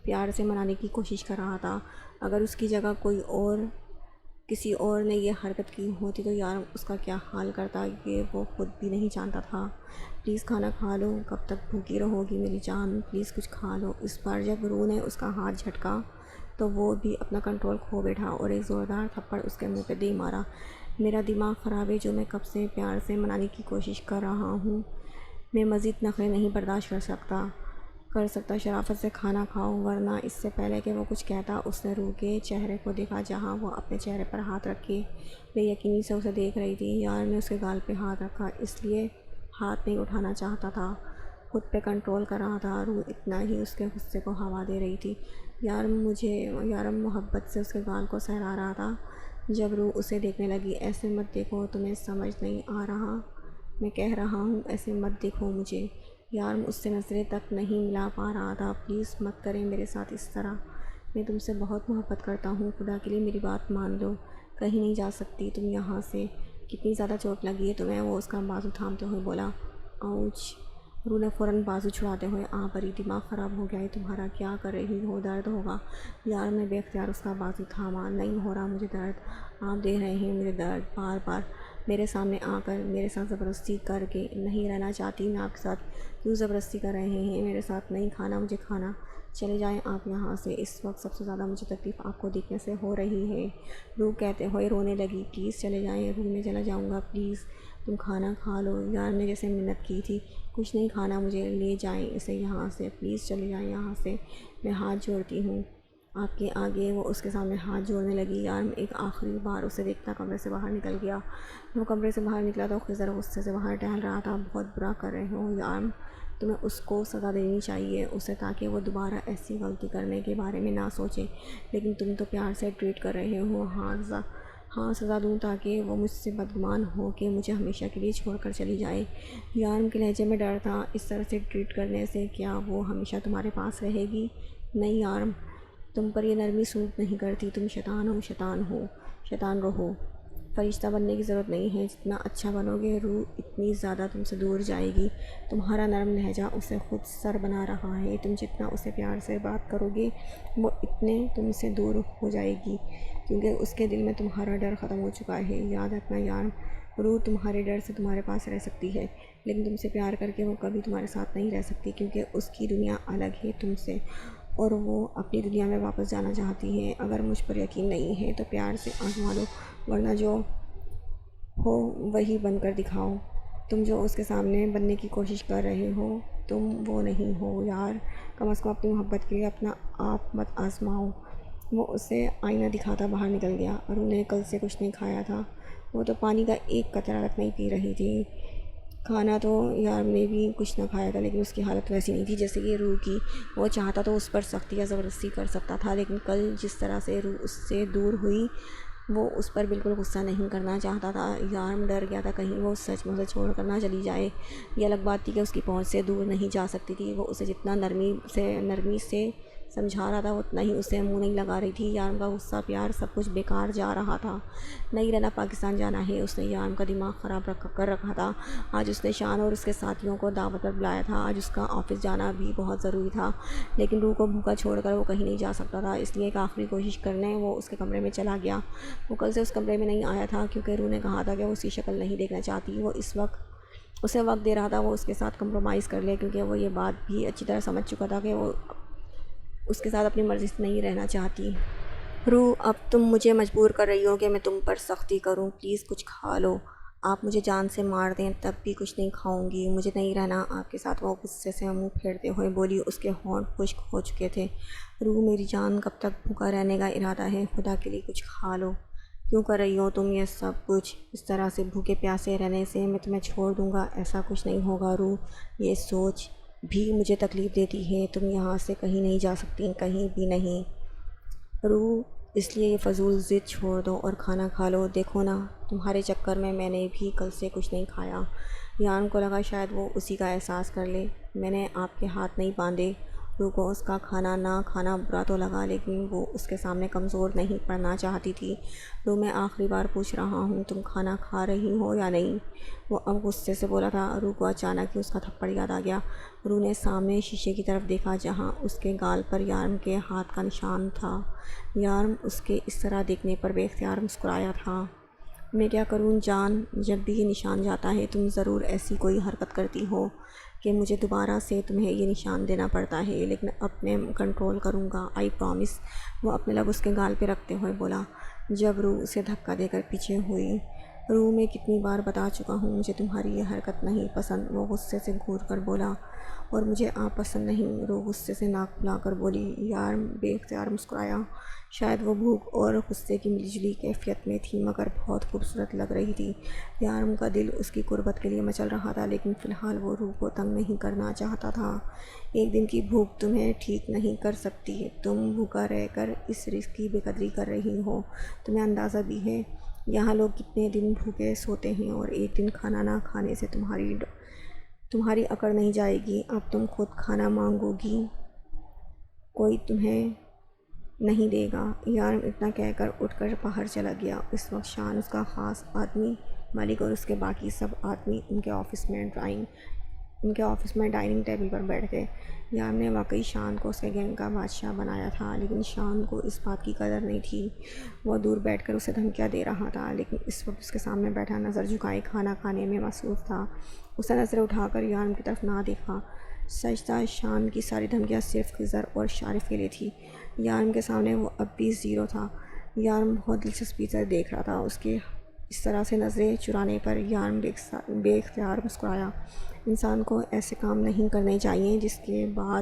S1: پیار سے منانے کی کوشش کر رہا تھا۔ اگر اس کی جگہ کسی اور نے یہ حرکت کی ہوتی تو یارم اس کا کیا حال کرتا، یہ وہ خود بھی نہیں جانتا تھا۔ پلیز کھانا کھا لو، کب تک بھوکی رہو گی میری جان، پلیز کچھ کھا لو۔ اس بار جب روح نے اس کا ہاتھ جھٹکا تو وہ بھی اپنا کنٹرول کھو بیٹھا اور ایک زوردار تھپڑ اس کے منہ پہ دے مارا۔ میرا دماغ خراب ہے جو میں کب سے پیار سے منانے کی کوشش کر رہا ہوں، میں مزید نخرے نہیں برداشت کر سکتا، شرافت سے کھانا کھاؤ ورنہ۔ اس سے پہلے کہ وہ کچھ کہتا، اس نے روح کے چہرے کو دیکھا، جہاں وہ اپنے چہرے پر ہاتھ رکھ کے بے یقینی سے اسے دیکھ رہی تھی۔ یارم نے اس کے گال پہ ہاتھ رکھا، اس لیے ہاتھ نہیں اٹھانا چاہتا تھا، خود پہ کنٹرول کر رہا تھا۔ روح اتنا ہی اس کے غصے کو ہوا دے رہی تھی۔ یارم محبت سے اس کے گال کو سہلا رہا تھا۔ جب روح اسے دیکھنے لگی، ایسے مت دیکھو، تمہیں سمجھ نہیں آ رہا، میں کہہ رہا ہوں ایسے مت دیکھو مجھے۔ یارم اس سے نظریں تک نہیں ملا پا رہا تھا۔ پلیز مت کریں میرے ساتھ اس طرح، میں تم سے بہت محبت کرتا ہوں، خدا کے لیے میری بات مان لو، کہیں نہیں جا سکتی تم یہاں سے۔ کتنی زیادہ چوٹ لگی ہے تمہیں؟ وہ اس کا بازو تھامتے ہوئے بولا۔ آؤچ! روح نے فوراً بازو چھڑاتے ہوئے بھری، دماغ خراب ہو گیا ہے تمہارا، کیا کر رہی ہو، درد ہوگا۔ یارم نے بے اختیار اس کا بازو تھاما۔ نہیں ہو رہا مجھے درد، آپ دے رہے ہیں مجھے درد، بار بار میرے سامنے آ کر میرے ساتھ زبردستی کر کے۔ نہیں رہنا چاہتی میں آپ کے ساتھ، کیوں زبردستی کر رہے ہیں میرے ساتھ؟ نہیں کھانا مجھے کھانا، چلے جائیں آپ یہاں سے، اس وقت سب سے زیادہ مجھے تکلیف آپ کو دیکھنے سے ہو رہی ہے۔ روح کہتے ہوئے رونے لگی، پلیز چلے جائیں، روح میں چلا جاؤں گا، پلیز تم کھانا کھا لو۔ یارم نے جیسے منت کی تھی، کچھ نہیں کھانا مجھے، لے جائیں اسے یہاں سے، پلیز چلے جائیں یہاں سے، میں ہاتھ جوڑتی ہوں آپ کے آگے۔ وہ اس کے سامنے ہاتھ جوڑنے لگی۔ یارم ایک آخری بار اسے دیکھتا کمرے سے باہر نکل گیا۔ وہ کمرے سے باہر نکلا تو خضر غصے سے باہر ٹہل رہا تھا۔ بہت برا کر رہے ہو یارم، تمہیں اس کو سزا دینی چاہیے اسے، تاکہ وہ دوبارہ ایسی غلطی کرنے کے بارے میں نہ سوچے، لیکن تم تو پیار سے ٹریٹ کر رہے ہو۔ ہاں سزا دوں تاکہ وہ مجھ سے بدگمان ہو کے مجھے ہمیشہ کے لیے چھوڑ کر چلی جائے۔ یارم کے لہجے میں ڈر تھا، اس طرح سے ٹریٹ کرنے سے کیا وہ ہمیشہ تمہارے پاس رہے گی؟ نہیں یارم، تم پر یہ نرمی سوٹ نہیں کرتی، تم شیطان ہو، شیطان رہو۔ فرشتہ بننے کی ضرورت نہیں ہے، جتنا اچھا بنو گے روح اتنی زیادہ تم سے دور جائے گی۔ تمہارا نرم لہجہ اسے خود سر بنا رہا ہے، تم جتنا اسے پیار سے بات کرو گے وہ اتنے تم سے دور ہو جائے گی، کیونکہ اس کے دل میں تمہارا ڈر ختم ہو چکا ہے۔ یاد رکھنا یار، روح تمہارے ڈر سے تمہارے پاس رہ سکتی ہے، لیکن تم سے پیار کر کے وہ کبھی تمہارے ساتھ نہیں رہ سکتی، کیونکہ اس کی دنیا الگ ہے تم سے، اور وہ اپنی دنیا میں واپس جانا چاہتی ہے۔ اگر مجھ پر یقین نہیں ہے تو پیار سے آزما لو، ورنہ جو ہو وہی بن کر دکھاؤ۔ تم جو اس کے سامنے بننے کی کوشش کر رہے ہو تم وہ نہیں ہو یار، کم از کم اپنی محبت کے لیے اپنا آپ مت آزماؤ۔ وہ اسے آئینہ دکھاتا باہر نکل گیا۔ ارو نے کل سے کچھ نہیں کھایا تھا، وہ تو پانی کا ایک قطرہ تک نہیں پی رہی تھی۔ کھانا تو یار نے بھی کچھ نہ کھایا تھا، لیکن اس کی حالت ویسی نہیں تھی جیسے کہ روح کی۔ وہ چاہتا تو اس پر سختی یا زبردستی کر سکتا تھا، لیکن کل جس طرح سے روح اس سے دور ہوئی وہ اس پر بالکل غصہ نہیں کرنا چاہتا تھا۔ یار ڈر گیا تھا کہیں وہ سچ میں اسے چھوڑ کر نہ چلی جائے۔ یہ الگ بات تھی کہ اس کی پہنچ سے دور نہیں جا سکتی تھی۔ وہ اسے جتنا نرمی سے سمجھا رہا تھا اتنا ہی اسے منہ نہیں لگا رہی تھی۔ یارم کا غصہ، پیار، سب کچھ بیکار جا رہا تھا۔ نہیں رہنا، پاکستان جانا ہے۔ اس نے یارم کا دماغ خراب کر رکھا تھا۔ آج اس نے شان اور اس کے ساتھیوں کو دعوت پر بلایا تھا۔ آج اس کا آفس جانا بھی بہت ضروری تھا، لیکن روح کو بھوکا چھوڑ کر وہ کہیں نہیں جا سکتا تھا، اس لیے ایک آخری کوشش کرنے وہ اس کے کمرے میں چلا گیا۔ وہ کل سے اس کمرے میں نہیں آیا تھا کیونکہ روح نے کہا تھا کہ وہ اس کی شکل نہیں دیکھنا چاہتی۔ وہ اسے وقت دے رہا تھا وہ اس کے ساتھ کمپرومائز کر لے، کیونکہ وہ یہ بات بھی اچھی طرح سمجھ چکا تھا کہ وہ اس کے ساتھ اپنی مرضی سے نہیں رہنا چاہتی۔ روح، اب تم مجھے مجبور کر رہی ہو کہ میں تم پر سختی کروں، پلیز کچھ کھا لو۔ آپ مجھے جان سے مار دیں تب بھی کچھ نہیں کھاؤں گی، مجھے نہیں رہنا آپ کے ساتھ۔ وہ غصے سے منہ پھیرتے ہوئے بولی، اس کے ہونٹ خشک ہو چکے تھے۔ روح میری جان، کب تک بھوکا رہنے کا ارادہ ہے؟ خدا کے لیے کچھ کھا لو۔ کیوں کر رہی ہو تم یہ سب کچھ؟ اس طرح سے بھوکے پیاسے رہنے سے میں تمہیں چھوڑ دوں گا؟ ایسا کچھ نہیں ہوگا روح، یہ سوچ بھی مجھے تکلیف دیتی ہے۔ تم یہاں سے کہیں نہیں جا سکتی، کہیں بھی نہیں روح، اس لیے یہ فضول ضد چھوڑ دو اور کھانا کھا لو۔ دیکھو نا، تمہارے چکر میں نے بھی کل سے کچھ نہیں کھایا۔ یارم کو لگا شاید وہ اسی کا احساس کر لے۔ میں نے آپ کے ہاتھ نہیں باندھے۔ روح کو اس کا کھانا نہ کھانا برا تو لگا، لیکن وہ اس کے سامنے کمزور نہیں پڑنا چاہتی تھی۔ روح، میں آخری بار پوچھ رہا ہوں، تم کھانا کھا رہی ہو یا نہیں؟ وہ اب غصے سے بولا تھا۔ روح کو اچانک ہی اس کا تھپڑ یاد آ گیا۔ روح نے سامنے شیشے کی طرف دیکھا جہاں اس کے گال پر یارم کے ہاتھ کا نشان تھا۔ یارم اس کے اس طرح دیکھنے پر بے اختیار مسکرایا تھا۔ میں کیا کروں جان، جب بھی یہ نشان جاتا ہے تم ضرور ایسی کوئی حرکت کرتی ہو کہ مجھے دوبارہ سے تمہیں یہ نشان دینا پڑتا ہے، لیکن اب میں کنٹرول کروں گا، آئی پرامس۔ وہ اپنے لب اس کے گال پہ رکھتے ہوئے بولا، جب روح اسے دھکا دے کر پیچھے ہوئی۔ روح، میں کتنی بار بتا چکا ہوں مجھے تمہاری یہ حرکت نہیں پسند، وہ غصے سے گھور کر بولا۔ اور مجھے آپ پسند نہیں، روح غصے سے ناک پھلا کر بولی۔ یارم بے اختیار مسکرایا۔ شاید وہ بھوک اور غصے کی ملی جلی کیفیت میں تھی، مگر بہت خوبصورت لگ رہی تھی۔ یارم کا دل اس کی قربت کے لیے مچل رہا تھا، لیکن فی الحال وہ روح کو تنگ نہیں کرنا چاہتا تھا۔ ایک دن کی بھوک تمہیں ٹھیک نہیں کر سکتی، تم بھوکا رہ کر اس رزق کی بے قدری کر رہی ہو۔ تمہیں اندازہ بھی ہے یہاں لوگ کتنے دن بھوکے سوتے ہیں، اور ایک دن کھانا نہ کھانے سے تمہاری اکڑ نہیں جائے گی۔ اب تم خود کھانا مانگو گی، کوئی تمہیں نہیں دے گا۔ یارم اتنا کہہ کر اٹھ کر باہر چلا گیا۔ اس وقت شان، اس کا خاص آدمی، مالک اور اس کے باقی سب آدمی ان کے آفس میں ڈائننگ ٹیبل پر بیٹھ گئے۔ یارم نے واقعی شان کو اس کے گینگ کا بادشاہ بنایا تھا، لیکن شان کو اس بات کی قدر نہیں تھی۔ وہ دور بیٹھ کر اسے دھمکیاں دے رہا تھا، لیکن اس وقت اس کے سامنے بیٹھا نظر جھکائے کھانا کھانے میں مصروف تھا۔ اس نے نظریں اٹھا کر یارم کی طرف نہ دیکھا۔ سچ تھا، شان کی ساری دھمکیاں صرف خضر اور شارف کے لیے تھی۔ یارم کے سامنے وہ اب بھی زیرو تھا۔ یارم بہت دلچسپی سے دیکھ رہا تھا اس کے اس طرح سے نظریں چرانے پر۔ یارم بے اختیار مسکرایا۔ انسان کو ایسے کام نہیں کرنے چاہیے جس کے بعد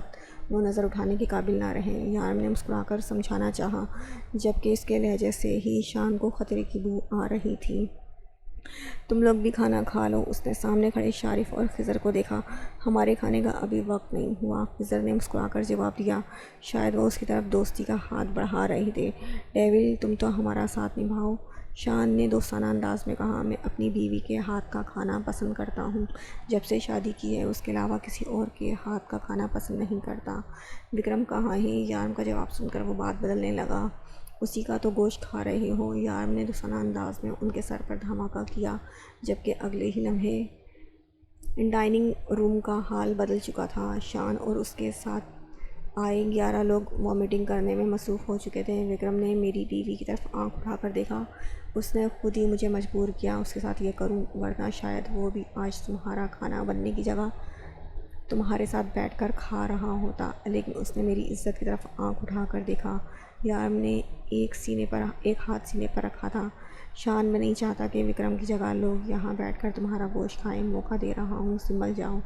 S1: وہ نظر اٹھانے کے قابل نہ رہے۔ یارم نے مسکرا کر سمجھانا چاہا، جبکہ اس کے لہجے سے ہی شان کو خطرے کی بو آ رہی تھی۔ تم لوگ بھی کھانا کھا لو۔ اس نے سامنے کھڑے شارف اور خضر کو دیکھا۔ ہمارے کھانے کا ابھی وقت نہیں ہوا، خضر نے مسکرا کر جواب دیا۔ شاید وہ اس کی طرف دوستی کا ہاتھ بڑھا رہے تھے۔ ڈیول، تم تو ہمارا ساتھ نبھاؤ۔ شان نے دوستانہ انداز میں کہا، میں اپنی بیوی کے ہاتھ کا کھانا پسند کرتا ہوں، جب سے شادی کی ہے اس کے علاوہ کسی اور کے ہاتھ کا کھانا پسند نہیں کرتا۔ وکرم کہاں ہے؟ یارم کا جواب سن کر وہ بات بدلنے لگا، اسی کا تو گوشت کھا رہے ہو۔ یارم نے دوستانہ انداز میں ان کے سر پر دھماکہ کیا، جبکہ اگلے ہی لمحے ڈائننگ روم کا حال بدل چکا تھا۔ شان اور اس کے ساتھ آئے 11 لوگ وامیٹنگ کرنے میں مصروف ہو چکے تھے۔ وکرم نے میری بیوی کی طرف آنکھ اٹھا کر دیکھا، اس نے خود ہی مجھے مجبور کیا اس کے ساتھ یہ کروں، ورنہ شاید وہ بھی آج تمہارا کھانا بننے کی جگہ تمہارے ساتھ بیٹھ کر کھا رہا ہوتا۔ لیکن اس نے میری عزت کی طرف آنکھ اٹھا کر دیکھا۔ یارم نے ایک ہاتھ سینے پر رکھا تھا۔ شان، میں نہیں چاہتا کہ وکرم کی جگہ لوگ یہاں بیٹھ کر تمہارا گوشت کھائیں، موقع دے رہا ہوں، سنبھل جاؤ۔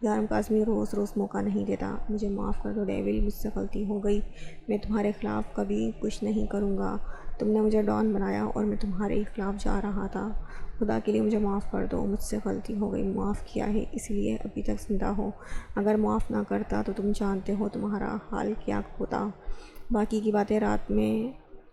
S1: یارم کاظمی روز روز موقع نہیں دیتا، مجھے معاف کر دو ڈیول، مجھ سے غلطی ہو گئی، میں تمہارے خلاف کبھی کچھ نہیں کروں گا۔ تم نے مجھے ڈان بنایا اور میں تمہارے ہی خلاف جا رہا تھا، خدا کے لیے مجھے معاف کر دو، مجھ سے غلطی ہو گئی، معاف کیا ہے اسی لیے ابھی تک زندہ ہو، اگر معاف نہ کرتا تو تم جانتے ہو تمہارا حال کیا ہوتا۔ باقی کی باتیں رات میں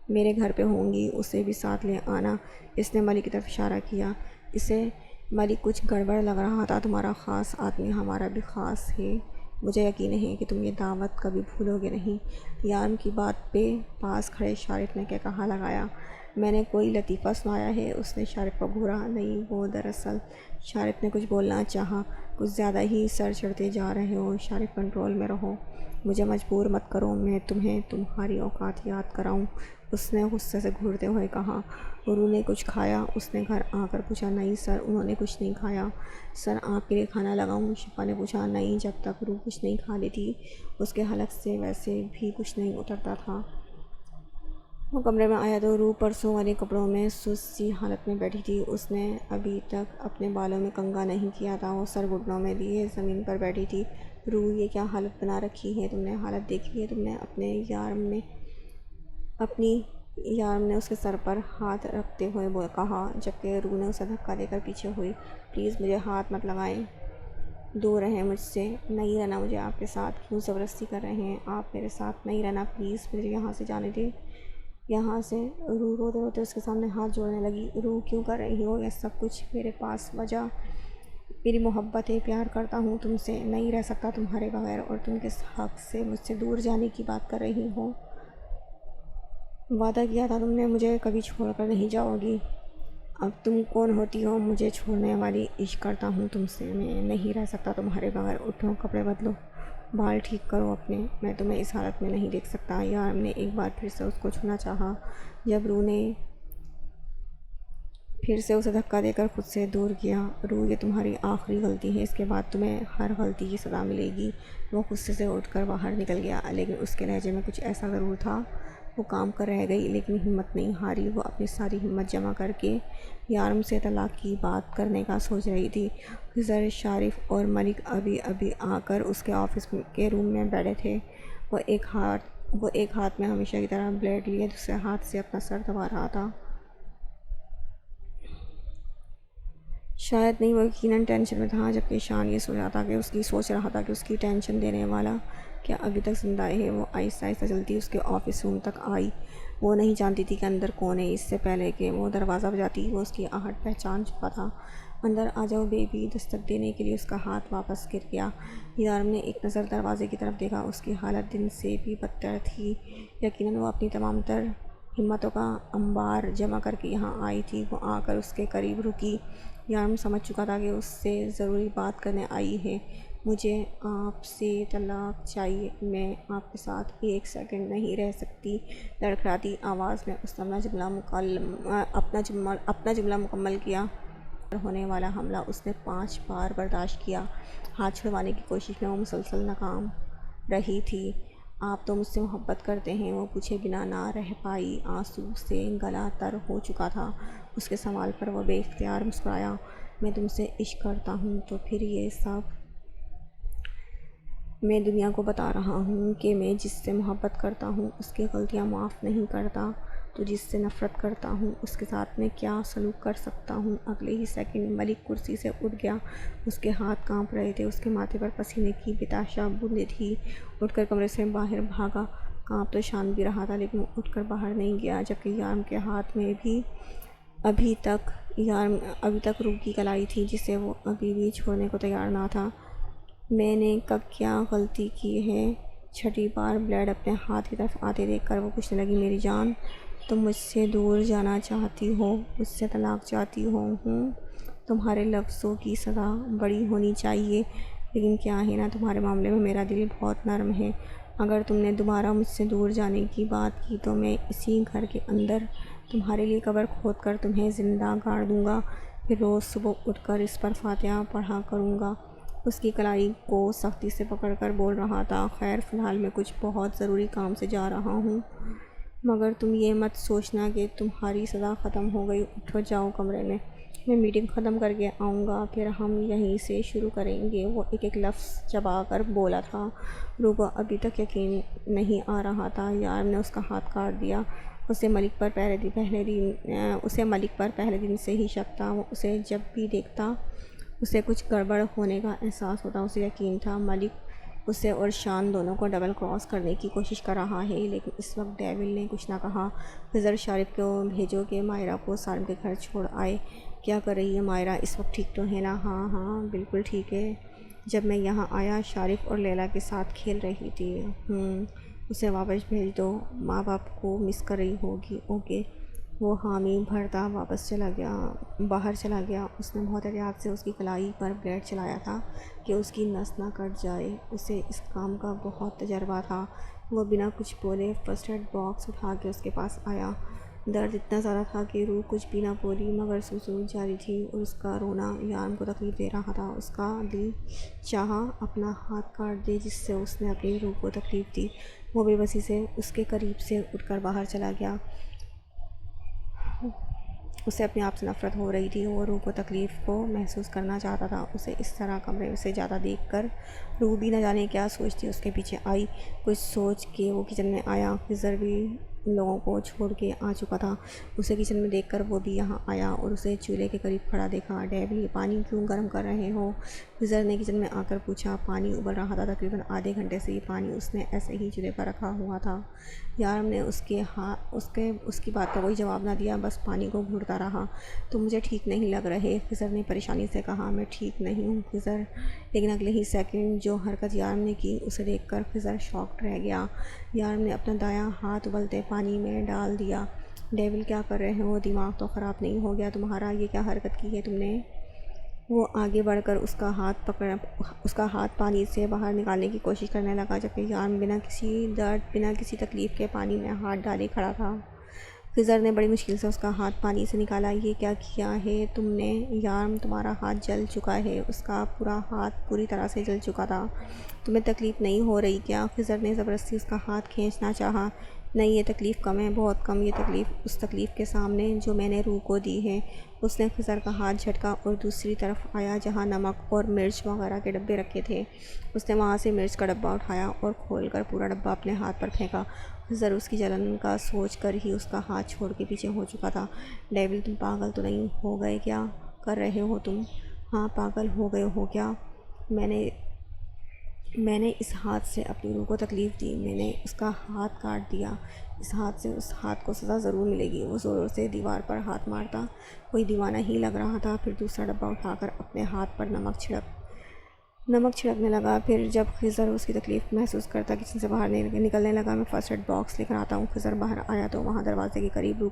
S1: میرے گھر پہ ہوں گی، اسے بھی ساتھ لے آنا۔ اس نے ملک کی طرف اشارہ کیا۔ اسے ملک کچھ گڑبڑ لگ رہا تھا، تمہارا خاص آدمی ہمارا بھی خاص ہے، مجھے یقین ہے کہ تم یہ دعوت کبھی بھولو گے نہیں۔ یارم کی بات پہ پاس کھڑے شارف نے کہا لگایا، میں نے کوئی لطیفہ سنایا ہے؟ اس نے شارف کو گھورا۔ نہیں، وہ دراصل شارف نے کچھ بولنا چاہا، کچھ زیادہ ہی سر چڑھتے جا رہے ہو، شارف کنٹرول میں رہو، مجھے مجبور مت کرو، میں تمہیں تمہاری اوقات یاد کراؤں، اس نے غصے سے گھورتے ہوئے کہا۔ روح نے کچھ کھایا؟ اس نے گھر آ کر پوچھا۔ نہیں سر، انہوں نے کچھ نہیں کھایا۔ سر، آپ کے لیے کھانا لاؤں؟ شفا نے پوچھا۔ نہیں، جب تک روح کچھ نہیں کھا لیتی اس کے حلق سے ویسے بھی کچھ نہیں اترتا تھا۔ وہ کمرے میں آیا تو روح پرسوں والے کپڑوں میں سست سی حالت میں بیٹھی تھی، اس نے ابھی تک اپنے بالوں میں کنگھا نہیں کیا تھا، وہ سر گھٹنوں میں لیے زمین پر بیٹھی تھی۔ روح، یہ کیا حالت بنا رکھی ہے تم نے؟ حالت دیکھی ہے تم نے؟ اپنی یارم نے اس کے سر پر ہاتھ رکھتے ہوئے کہا، جبکہ روح نے اسے دھکا دے کر پیچھے ہوئی۔ پلیز مجھے ہاتھ مت لگائیں، دور رہیں مجھ سے، نہیں رہنا مجھے آپ کے ساتھ، کیوں زبردستی کر رہے ہیں آپ میرے ساتھ؟ نہیں رہنا پلیز، مجھے یہاں سے جانے دیں، یہاں سے۔ روح روتے روتے اس کے سامنے ہاتھ جوڑنے لگی۔ روح، کیوں کر رہی ہو یہ سب کچھ؟ میرے پاس وجہ میری محبت ہے، پیار کرتا ہوں تم سے، نہیں رہ سکتا تمہارے بغیر، اور تم کس حق سے مجھ سے دور جانے کی بات کر رہی ہو؟ وعدہ کیا تھا تم نے، مجھے کبھی چھوڑ کر نہیں جاؤ گی۔ اب تم کون ہوتی ہو مجھے چھوڑنے والی؟ عشق کرتا ہوں تم سے، میں نہیں رہ سکتا تمہارے بغیر، اٹھو، کپڑے بدلو، بال ٹھیک کرو اپنے، میں تمہیں اس حالت میں نہیں دیکھ سکتا۔ یارم نے ایک بار پھر سے اس کو چھونا چاہا، جب روح نے پھر سے اسے دھکا دے کر خود سے دور کیا۔ روح، یہ تمہاری آخری غلطی ہے، اس کے بعد تمہیں ہر غلطی کی سزا ملے گی۔ وہ غصے سے اٹھ کر باہر نکل گیا، لیکن اس کے لہجے میں کچھ ایسا ضرور تھا۔ وہ کام کر رہ گئی لیکن ہمت نہیں ہاری، وہ اپنی ساری ہمت جمع کر کے یارم سے طلاق کی بات کرنے کا سوچ رہی تھی۔ خضر، شارف اور ملک ابھی ابھی آ کر اس کے آفس کے روم میں بیٹھے تھے۔ وہ ایک ہاتھ میں ہمیشہ کی طرح بلیڈ لیے دوسرے ہاتھ سے اپنا سر دبا رہا تھا۔ شاید نہیں، وہ یقیناً ٹینشن میں تھا، جبکہ شان یہ سوچ رہا تھا کہ اس کی ٹینشن دینے والا کیا ابھی تک زندہ ہے۔ وہ آہستہ آہستہ چلتی اس کے آفس روم تک آئی۔ وہ نہیں جانتی تھی کہ اندر کون ہے، اس سے پہلے کہ وہ دروازہ بجاتی وہ اس کی آہٹ پہچان چکا تھا۔ اندر آ جاؤ بیبی، دستک دینے کے لیے اس کا ہاتھ واپس گر گیا۔ یارم نے ایک نظر دروازے کی طرف دیکھا، اس کی حالت دن سے بھی بدتر تھی، یقیناً وہ اپنی تمام تر ہمتوں کا انبار جمع کر کے یہاں آئی تھی۔ وہ آ کر اس کے قریب رکی۔ یارم سمجھ چکا تھا کہ اس سے ضروری بات کرنے آئی ہے۔ مجھے آپ سے طلاق چاہیے، میں آپ کے ساتھ ایک سیکنڈ نہیں رہ سکتی۔ لڑکھڑاتی آواز میں اس نے اپنا جملہ مکمل کیا۔ ہونے والا حملہ اس نے 5 بار برداشت کیا، ہاتھ چھڑوانے کی کوشش میں وہ مسلسل ناکام رہی تھی۔ آپ تو مجھ سے محبت کرتے ہیں؟ وہ پوچھے بنا نہ رہ پائی، آنسو سے گلا تر ہو چکا تھا۔ اس کے سوال پر وہ بے اختیار مسکرایا۔ میں تم سے عشق کرتا ہوں تو پھر یہ سب؟ میں دنیا کو بتا رہا ہوں کہ میں جس سے محبت کرتا ہوں اس کی غلطیاں معاف نہیں کرتا، تو جس سے نفرت کرتا ہوں اس کے ساتھ میں کیا سلوک کر سکتا ہوں؟ اگلے ہی سیکنڈ ملک کرسی سے اٹھ گیا، اس کے ہاتھ کانپ رہے تھے، اس کے ماتھے پر پسینے کی بتاشا بوندیں تھیں۔ اٹھ کر کمرے سے باہر بھاگا۔ کانپ تو شان بھی رہا تھا لیکن وہ اٹھ کر باہر نہیں گیا، جبکہ یارم کے ہاتھ میں بھی ابھی تک روح کی کلائی تھی جسے وہ ابھی بھی چھوڑنے کو تیار نہ تھا۔ میں نے کب کیا غلطی کی ہے؟ چھٹی بار بلیڈ اپنے ہاتھ کی طرف آتے دیکھ کر وہ پوچھنے لگی، میری جان، تم مجھ سے دور جانا چاہتی ہو، مجھ سے طلاق چاہتی ہو؟ تمہارے لفظوں کی سزا بڑی ہونی چاہیے، لیکن کیا ہے نا، تمہارے معاملے میں میرا دل بہت نرم ہے۔ اگر تم نے دوبارہ مجھ سے دور جانے کی بات کی تو میں اسی گھر کے اندر تمہارے لیے قبر کھود کر تمہیں زندہ گاڑ دوں گا، پھر روز صبح اٹھ کر اس پر فاتحہ پڑھا کروں گا۔ اس کی کلائی کو سختی سے پکڑ کر بول رہا تھا، خیر فی الحال میں کچھ بہت ضروری کام سے جا رہا ہوں، مگر تم یہ مت سوچنا کہ تمہاری سزا ختم ہو گئی۔ اٹھو، جاؤ کمرے میں میٹنگ ختم کر کے آؤں گا، پھر ہم یہیں سے شروع کریں گے۔ وہ ایک ایک لفظ چبا کر بولا تھا۔ روح کو ابھی تک یقین نہیں آ رہا تھا۔ یارم نے اس کا ہاتھ کاٹ دیا۔ اسے ملک پر پہلے دن سے ہی شک تھا۔ وہ اسے جب بھی دیکھتا اسے کچھ گڑبڑ ہونے کا احساس ہوتا۔ اسے یقین تھا ملک اسے اور شان دونوں کو ڈبل کراس کرنے کی کوشش کر رہا ہے، لیکن اس وقت ڈیول نے کچھ نہ کہا۔ خضر، شارف کو بھیجو کہ مائرہ کو سالم کے گھر چھوڑ آئے۔ کیا کر رہی ہے مائرہ؟ اس وقت ٹھیک تو ہے نا؟ ہاں بالکل ٹھیک ہے۔ جب میں یہاں آیا شارف اور لیلا کے ساتھ کھیل رہی تھی۔ اسے واپس بھیج دو، ماں باپ کو مس کر رہی ہوگی۔ اوکے۔ وہ حامی بھرتا باہر چلا گیا۔ اس نے بہت احتیاط سے اس کی کلائی پر بلیڈ چلایا تھا کہ اس کی نس نہ کٹ جائے۔ اسے اس کام کا بہت تجربہ تھا۔ وہ بنا کچھ بولے فرسٹ ایڈ باکس اٹھا کے اس کے پاس آیا۔ درد اتنا زیادہ تھا کہ روح کچھ بھی نہ بولی، مگر سوسو جاری تھی اور اس کا رونا یارم کو تکلیف دے رہا تھا۔ اس کا دل چاہا اپنا ہاتھ کاٹ دے جس سے اس نے اپنی روح کو تکلیف دی۔ وہ بے بسی سے اس کے قریب سے اٹھ کر باہر چلا گیا۔ اسے اپنے آپ سے نفرت ہو رہی تھی۔ وہ روح کو تکلیف کو محسوس کرنا چاہتا تھا۔ اسے اس طرح کمرے سے جاتا دیکھ کر روح بھی نہ جانے کیا سوچتی اس کے پیچھے آئی۔ کچھ سوچ کے وہ کچن میں آیا۔ خضر بھی لوگوں کو چھوڑ کے آ چکا تھا۔ اسے کچن میں دیکھ کر وہ بھی یہاں آیا اور اسے چولہے کے قریب کھڑا دیکھا۔ ڈیول، یہ پانی کیوں گرم کر رہے ہو؟ خضر نے کچن میں آ کر پوچھا۔ پانی ابل رہا تھا۔ تقریباً آدھے گھنٹے سے یہ پانی اس نے ایسے ہی چولہے پر رکھا ہوا تھا۔ یارم نے اس کی بات کا کوئی جواب نہ دیا، بس پانی کو گھوٹتا رہا۔ تم مجھے ٹھیک نہیں لگ رہے، خضر نے پریشانی سے کہا۔ میں ٹھیک نہیں ہوں خضر، لیکن اگلے ہی سیکنڈ جو حرکت یارم نے کی اسے دیکھ کر خضر شاکڈ رہ گیا۔ یارم نے اپنا دایاں ہاتھ ابلتے پانی میں ڈال دیا۔ ڈیول، کیا کر رہے ہو؟ دماغ تو خراب نہیں ہو گیا تمہارا؟ یہ کیا حرکت کی ہے تم نے؟ وہ آگے بڑھ کر اس کا ہاتھ پانی سے باہر نکالنے کی کوشش کرنے لگا، جبکہ یارم بنا کسی درد، بنا کسی تکلیف کے پانی میں ہاتھ ڈالے کھڑا تھا۔ خضر نے بڑی مشکل سے اس کا ہاتھ پانی سے نکالا۔ یہ کیا کیا ہے تم نے؟ یارم، تمہارا ہاتھ جل چکا ہے۔ اس کا پورا ہاتھ پوری طرح سے جل چکا تھا۔ تمہیں تکلیف نہیں ہو رہی کیا؟ خضر نے زبردستی اس کا ہاتھ کھینچنا چاہا۔ نہیں، یہ تکلیف کم ہے، بہت کم۔ یہ تکلیف اس تکلیف کے سامنے جو میں نے روح کو دی ہے۔ اس نے خضر کا ہاتھ جھٹکا اور دوسری طرف آیا جہاں نمک اور مرچ وغیرہ کے ڈبے رکھے تھے۔ اس نے وہاں سے مرچ کا ڈبہ اٹھایا اور کھول کر پورا ڈبہ اپنے ہاتھ پر پھینکا۔ خضر اس کی جلن کا سوچ کر ہی اس کا ہاتھ چھوڑ کے پیچھے ہو چکا تھا۔ ڈیول، تم پاگل تو نہیں ہو گئے؟ کیا کر رہے ہو تم؟ ہاں، پاگل ہو گئے ہو کیا؟ میں نے اس ہاتھ سے اپنی روح کو تکلیف دی، میں نے اس کا ہاتھ کاٹ دیا۔ اس ہاتھ سے اس ہاتھ کو سزا ضرور ملے گی۔ وہ زور سے دیوار پر ہاتھ مارتا کوئی دیوانہ ہی لگ رہا تھا۔ پھر دوسرا ڈبہ اٹھا کر اپنے ہاتھ پر نمک چھڑکنے لگا۔ پھر جب خضر اس کی تکلیف محسوس کرتا کچن سے باہر نکلنے لگا۔ میں فرسٹ ایڈ باکس لے کر آتا ہوں۔ خضر باہر آیا تو وہاں دروازے کے قریب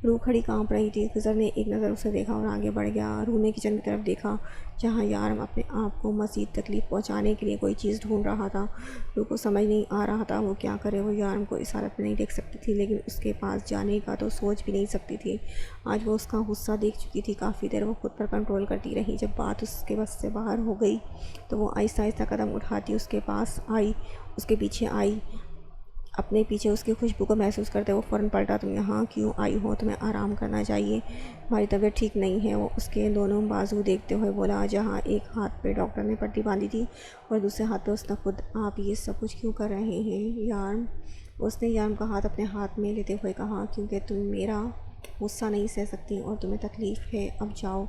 S1: روح کھڑی کانپ رہی تھی۔ خضر نے ایک نظر اسے دیکھا اور آگے بڑھ گیا۔ روح نے کچن کی طرف دیکھا جہاں یارم اپنے آپ کو مزید تکلیف پہنچانے کے لیے کوئی چیز ڈھونڈ رہا تھا۔ روح کو سمجھ نہیں آ رہا تھا وہ کیا کرے۔ وہ یارم کو اس حالت میں نہیں دیکھ سکتی تھی، لیکن اس کے پاس جانے کا تو سوچ بھی نہیں سکتی تھی۔ آج وہ اس کا غصہ دیکھ چکی تھی۔ کافی دیر وہ خود پر کنٹرول کرتی رہی۔ جب بات اس کے بس سے باہر ہو گئی تو وہ آہستہ آہستہ قدم اٹھاتی اس کے پاس آئی، اس کے پیچھے آئی۔ اپنے پیچھے اس کی خوشبو کو محسوس کرتے وہ فوراً پلٹا۔ تم یہاں کیوں آئی ہو؟ تمہیں آرام کرنا چاہیے، ہماری طبیعت ٹھیک نہیں ہے۔ وہ اس کے دونوں بازو دیکھتے ہوئے بولا، جہاں ایک ہاتھ پہ ڈاکٹر نے پٹی باندھی تھی اور دوسرے ہاتھ پہ اس نے خود۔ آپ یہ سب کچھ کیوں کر رہے ہیں یارم؟ اس نے یارم کا ہاتھ اپنے ہاتھ میں لیتے ہوئے کہا، کیونکہ تم میرا غصہ نہیں سہ سکتی اور تمہیں تکلیف ہے۔ اب جاؤ،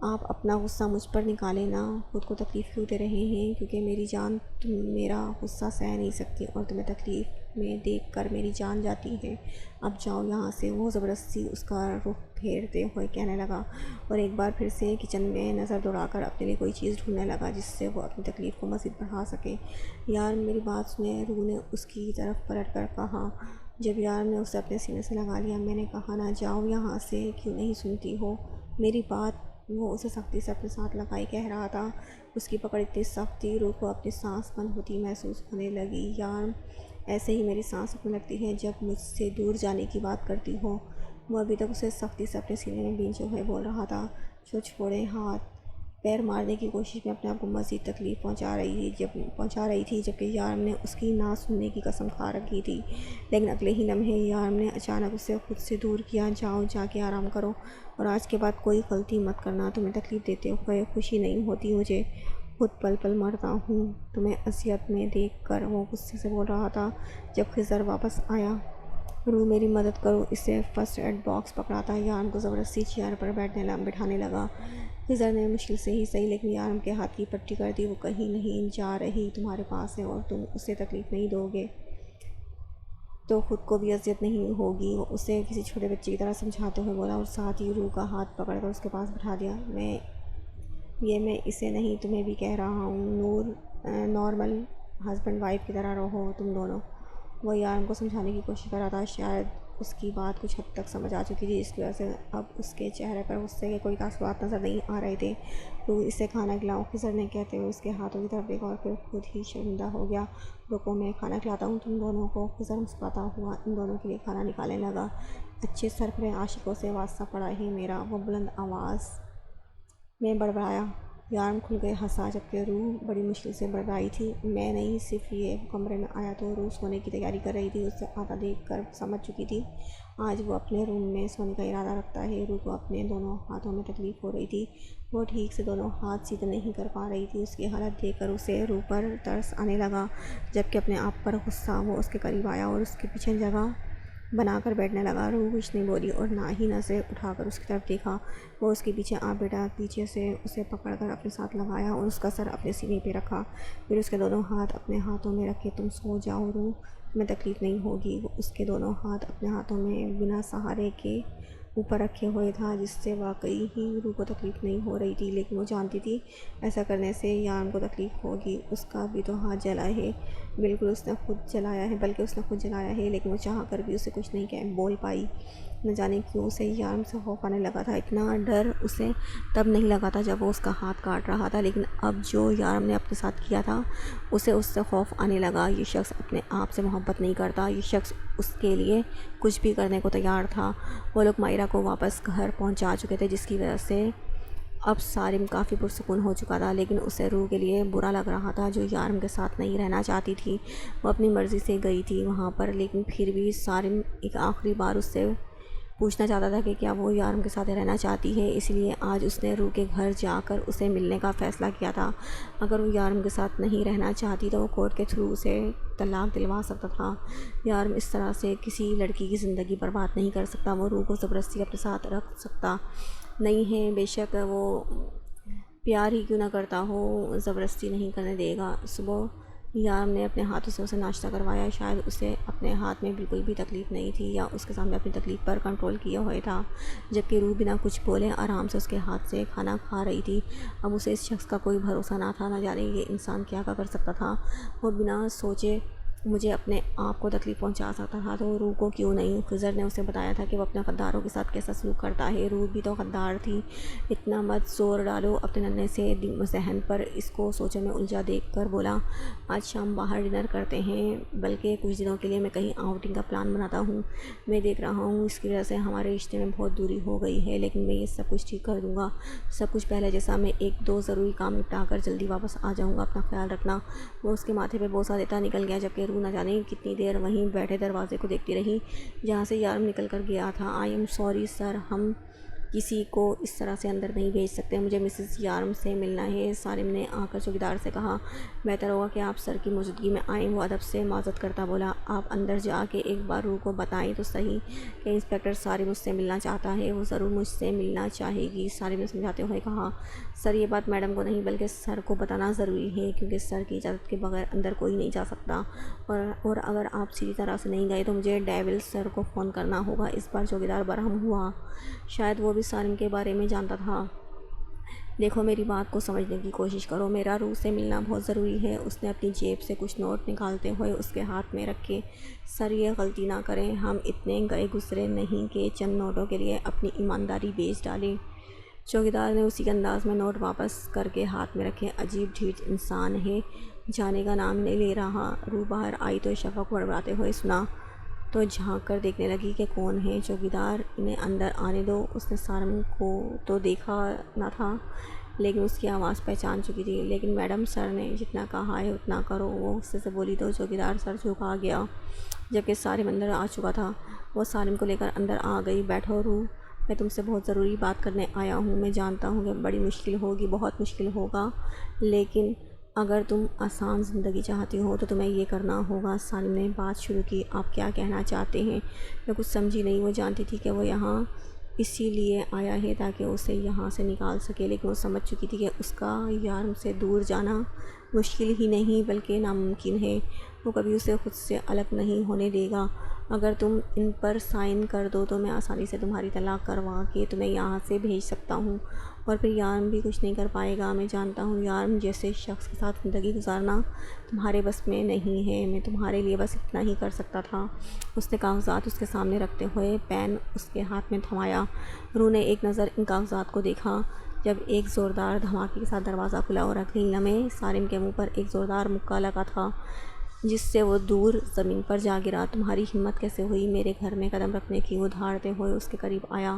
S1: آپ اپنا غصہ مجھ پر نکالیں نا، خود کو تکلیف کیوں دے رہے ہیں؟ کیونکہ میری جان تم میرا غصہ سہ نہیں سکتی اور تمہیں تکلیف میں دیکھ کر میری جان جاتی ہے۔ اب جاؤ یہاں سے۔ وہ زبردستی اس کا رخ پھیرتے ہوئے کہنے لگا اور ایک بار پھر سے کچن میں نظر دوڑا کر اپنے لیے کوئی چیز ڈھونڈنے لگا جس سے وہ اپنی تکلیف کو مزید بڑھا سکے۔ یار میری بات سنے، روح نے اس کی طرف پلٹ کر کہا۔ جب یار نے اسے اپنے سینے سے لگا لیا، میں نے کہا نا جاؤ یہاں سے، کیوں نہیں سنتی ہو میری بات؟ وہ اسے سختی سے اپنے ساتھ لگائی کہہ رہا تھا۔ اس کی پکڑ اتنی سخت تھی، روح کو اپنی سانس بند ہوتی محسوس ہونے لگی۔ یار ایسے ہی میری سانس رکنے لگتی ہے جب مجھ سے دور جانے کی بات کرتی ہو۔ وہ ابھی تک اسے سختی سے اپنے سینے میں بھینچے ہوئے بول رہا تھا۔ چھوڑے ہاتھ، پیر مارنے کی کوشش میں اپنے آپ کو مزید تکلیف پہنچا رہی تھی جبکہ یارم نے اس کی نہ سننے کی قسم کھا رکھی تھی۔ لیکن اگلے ہی لمحے یارم نے اچانک اسے خود سے دور کیا۔ جاؤ جا کے آرام کرو اور آج کے بعد کوئی غلطی مت کرنا۔ تمہیں تکلیف دیتے ہوئے خوشی نہیں ہوتی مجھے، خود پل پل مرتا ہوں تمہیں اذیت میں دیکھ کر، وہ غصے سے بول رہا تھا۔ جب خضر واپس آیا، روح میری مدد کرو، اسے فرسٹ ایڈ باکس پکڑاتا یارم کو زبردستی چیئر پر بٹھانے لگا۔ خضر نے مشکل سے ہی صحیح لیکن یارم کے ہاتھ کی پٹی کر دی۔ وہ کہیں نہیں جا رہی، تمہارے پاس ہے اور تم اسے تکلیف نہیں دو گے تو خود کو بھی اذیت نہیں ہوگی، وہ اسے کسی چھوٹے بچے کی طرح سمجھاتے ہوئے بولا اور ساتھ ہی روح کا ہاتھ پکڑ کر اس کے پاس بٹھا دیا۔ میں اسے نہیں تمہیں بھی کہہ رہا ہوں، نارمل ہسبینڈ وائف کی طرح رہو تم دونوں۔ وہ یارم کو سمجھانے کی کوشش کر رہا تھا، شاید اس کی بات کچھ حد تک سمجھ آ چکی تھی، جس کی وجہ سے اب اس کے چہرے پر غصے کے کوئی تاثرات نظر نہیں آ رہے تھے۔ تو اسے کھانا کھلاؤ، خضر نے کہتے ہوئے اس کے ہاتھوں کی طرف دیکھا اور پھر خود ہی شرمندہ ہو گیا۔ رکو میں کھانا کھلاتا ہوں تم دونوں کو۔ خضر مسکراتا ہوا ان دونوں کے لیے کھانا نکالنے لگا۔ اچھے سرکرے عاشقوں سے واسطہ پڑا ہے میرا، وہ بلند آواز میں بڑبڑایا۔ یارم کھل کے ہنسا جبکہ روح بڑی مشکل سے بڑبڑائی تھی۔ میں نہیں صرف یہ کمرے میں آیا تو روح سونے کی تیاری کر رہی تھی، اسے آتا دیکھ کر سمجھ چکی تھی آج وہ اپنے روم میں سونے کا ارادہ رکھتا ہے۔ روح کو اپنے دونوں ہاتھوں میں تکلیف ہو رہی تھی، وہ ٹھیک سے دونوں ہاتھ سیدھے نہیں کر پا رہی تھی۔ اس کی حالت دیکھ کر اسے روح پر ترس آنے لگا جبکہ اپنے آپ پر غصہ۔ وہ اس کے قریب آیا اور اس کے پیچھے جگہ بنا کر بیٹھنے لگا۔ روح کچھ نہیں بولی اور نہ ہی نظریں اٹھا کر اس کی طرف دیکھا۔ وہ اس کے پیچھے آ بیٹھا، پیچھے سے اسے پکڑ کر اپنے ساتھ لگایا اور اس کا سر اپنے سینے پہ رکھا، پھر اس کے دونوں ہاتھ اپنے ہاتھوں میں رکھے۔ تم سو جاؤ روح، تمہیں تکلیف نہیں ہوگی۔ وہ اس کے دونوں ہاتھ اپنے ہاتھوں میں بنا سہارے کے اوپر رکھے ہوئے تھا جس سے واقعی ہی روح کو تکلیف نہیں ہو رہی تھی، لیکن وہ جانتی تھی ایسا کرنے سے یارم کو تکلیف ہوگی۔ اس کا بھی تو ہاتھ جلا ہے، بلکہ اس نے خود جلایا ہے، لیکن وہ چاہ کر بھی اسے کچھ نہیں بول پائی۔ نہ جانے کیوں اسے یارم سے خوف آنے لگا تھا۔ اتنا ڈر اسے تب نہیں لگا تھا جب وہ اس کا ہاتھ کاٹ رہا تھا، لیکن اب جو یارم نے اپنے ساتھ کیا تھا اسے اس سے خوف آنے لگا۔ یہ شخص اپنے آپ سے محبت نہیں کرتا، یہ شخص اس کے لیے کچھ بھی کرنے کو تیار تھا۔ وہ لوگ مائرہ کو واپس گھر پہنچا چکے تھے جس کی وجہ سے اب سارم کافی پرسکون ہو چکا تھا، لیکن اسے روح کے لیے برا لگ رہا تھا جو یارم کے ساتھ نہیں رہنا چاہتی تھی۔ وہ اپنی مرضی سے گئی تھی وہاں پر، لیکن پھر بھی سارم ایک آخری بار اس سے پوچھنا چاہتا تھا کہ کیا وہ یارم کے ساتھ رہنا چاہتی ہے، اس لیے آج اس نے روح کے گھر جا کر اسے ملنے کا فیصلہ کیا تھا۔ اگر وہ یارم کے ساتھ نہیں رہنا چاہتی تو وہ کورٹ کے تھرو اسے طلاق دلوا سکتا تھا۔ یارم اس طرح سے کسی لڑکی کی زندگی برباد نہیں کر سکتا، وہ روح کو زبردستی اپنے ساتھ رکھ سکتا نہیں ہے، بے شک وہ پیار ہی کیوں نہ کرتا ہو، زبردستی نہیں کرنے دے گا۔ صبح یارم نے اپنے ہاتھوں سے اسے ناشتہ کروایا، شاید اسے اپنے ہاتھ میں بالکل بھی تکلیف نہیں تھی یا اس کے سامنے اپنی تکلیف پر کنٹرول کیا ہوا تھا، جبکہ روح بنا کچھ بولے آرام سے اس کے ہاتھ سے کھانا کھا رہی تھی۔ اب اسے اس شخص کا کوئی بھروسہ نہ تھا، نہ جانے یہ انسان کیا کر سکتا تھا۔ وہ بنا سوچے مجھے اپنے آپ کو تکلیف پہنچا سکتا تھا تو روح کو کیوں نہیں؟ خضر نے اسے بتایا تھا کہ وہ اپنے غداروں کے ساتھ کیسا سلوک کرتا ہے، روح بھی تو غدار تھی۔ اتنا مت زور ڈالو اپنے ننھے سے ذہن پر، اس کو سوچوں میں الجھا دیکھ کر بولا۔ آج شام باہر ڈنر کرتے ہیں، بلکہ کچھ دنوں کے لیے میں کہیں آؤٹنگ کا پلان بناتا ہوں۔ میں دیکھ رہا ہوں اس کی وجہ سے ہمارے رشتے میں بہت دوری ہو گئی ہے، لیکن میں یہ سب کچھ ٹھیک کر دوں گا، سب کچھ پہلے جیسا۔ میں ایک دو ضروری کام نپٹا کر جلدی واپس آ جاؤں گا، اپنا خیال رکھنا۔ وہ اس کے ماتھے پہ بوسہ دیتا نکل گیا جبکہ روح نہ جانے کتنی دیر وہیں بیٹھے دروازے کو دیکھتی رہی جہاں سے یارم نکل کر گیا تھا۔ آئی ایم سوری سر، ہم کسی کو اس طرح سے اندر نہیں بھیج سکتے، مجھے مسز یارم سے ملنا ہے، سالم نے آ کر چوکیدار سے کہا۔ بہتر ہوگا کہ آپ سر کی موجودگی میں آئیں، وہ ادب سے معذرت کرتا بولا۔ آپ اندر جا کے ایک بار روح کو بتائیں تو صحیح کہ انسپکٹر سارم مجھ سے ملنا چاہتا ہے، وہ ضرور مجھ سے ملنا چاہے گی۔ سارم نے سمجھاتے ہوئے کہا، سر یہ بات میڈم کو نہیں بلکہ سر کو بتانا ضروری ہے، کیونکہ سر کی اجازت کے بغیر اندر کوئی نہیں جا سکتا، اور اگر آپ سیدھی طرح سے نہیں گئے تو مجھے ڈیول سر کو فون کرنا ہوگا۔ اس بار چوکیدار برہم ہوا، شاید وہ بھی سارم کے بارے میں جانتا تھا۔ دیکھو میری بات کو سمجھنے کی کوشش کرو، میرا روح سے ملنا بہت ضروری ہے۔ اس نے اپنی جیب سے کچھ نوٹ نکالتے ہوئے اس کے ہاتھ میں رکھے۔ سر یہ غلطی نہ کریں، ہم اتنے گئے گزرے نہیں کہ چند نوٹوں کے لیے اپنی ایمانداری بیچ ڈالیں۔ چوکیدار نے اسی انداز میں نوٹ واپس کر کے ہاتھ میں رکھے۔ عجیب ڈھیٹ انسان ہے، جانے کا نام نہیں لے رہا۔ روح باہر آئی تو شفق بڑبڑاتے ہوئے سنا تو جھانک کر دیکھنے لگی کہ کون ہے۔ چوکیدار، انہیں اندر آنے دو۔ اس نے سارم کو تو دیکھا نہ تھا لیکن اس کی آواز پہچان چکی تھی۔ لیکن میڈم، سر نے جتنا کہا ہے اتنا کرو، وہ غصے سے بولی تو چوکیدار سر جھکا گیا جبکہ سارم اندر آ چکا تھا۔ وہ سارم کو لے کر اندر آ گئی۔ بیٹھو روح، میں تم سے بہت ضروری بات کرنے آیا ہوں۔ میں جانتا ہوں کہ بڑی مشکل ہوگی، بہت مشکل ہوگا، لیکن اگر تم آسان زندگی چاہتی ہو تو تمہیں یہ کرنا ہوگا۔ سارم نے بات شروع کی، آپ کیا کہنا چاہتے ہیں؟ میں کچھ سمجھی نہیں۔ وہ جانتی تھی کہ وہ یہاں اسی لیے آیا ہے تاکہ اسے یہاں سے نکال سکے، لیکن وہ سمجھ چکی تھی کہ اس کا یارم سے دور جانا مشکل ہی نہیں بلکہ ناممکن ہے۔ وہ کبھی اسے خود سے الگ نہیں ہونے دے گا۔ اگر تم ان پر سائن کر دو تو میں آسانی سے تمہاری طلاق کروا کے تمہیں یہاں سے بھیج سکتا ہوں، اور پھر یارم بھی کچھ نہیں کر پائے گا۔ میں جانتا ہوں یارم جیسے شخص کے ساتھ زندگی گزارنا تمہارے بس میں نہیں ہے، میں تمہارے لیے بس اتنا ہی کر سکتا تھا۔ اس نے کاغذات اس کے سامنے رکھتے ہوئے پین اس کے ہاتھ میں تھمایا۔ روح نے ایک نظر ان کاغذات کو دیکھا جب ایک زوردار دھماکے کے ساتھ دروازہ کھلا اور اگلے لمحے سارم کے منہ پر ایک زوردار مکہ لگا تھا جس سے وہ دور زمین پر جا گرا۔ تمہاری ہمت کیسے ہوئی میرے گھر میں قدم رکھنے کی؟ وہ دھاڑتے ہوئے اس کے قریب آیا۔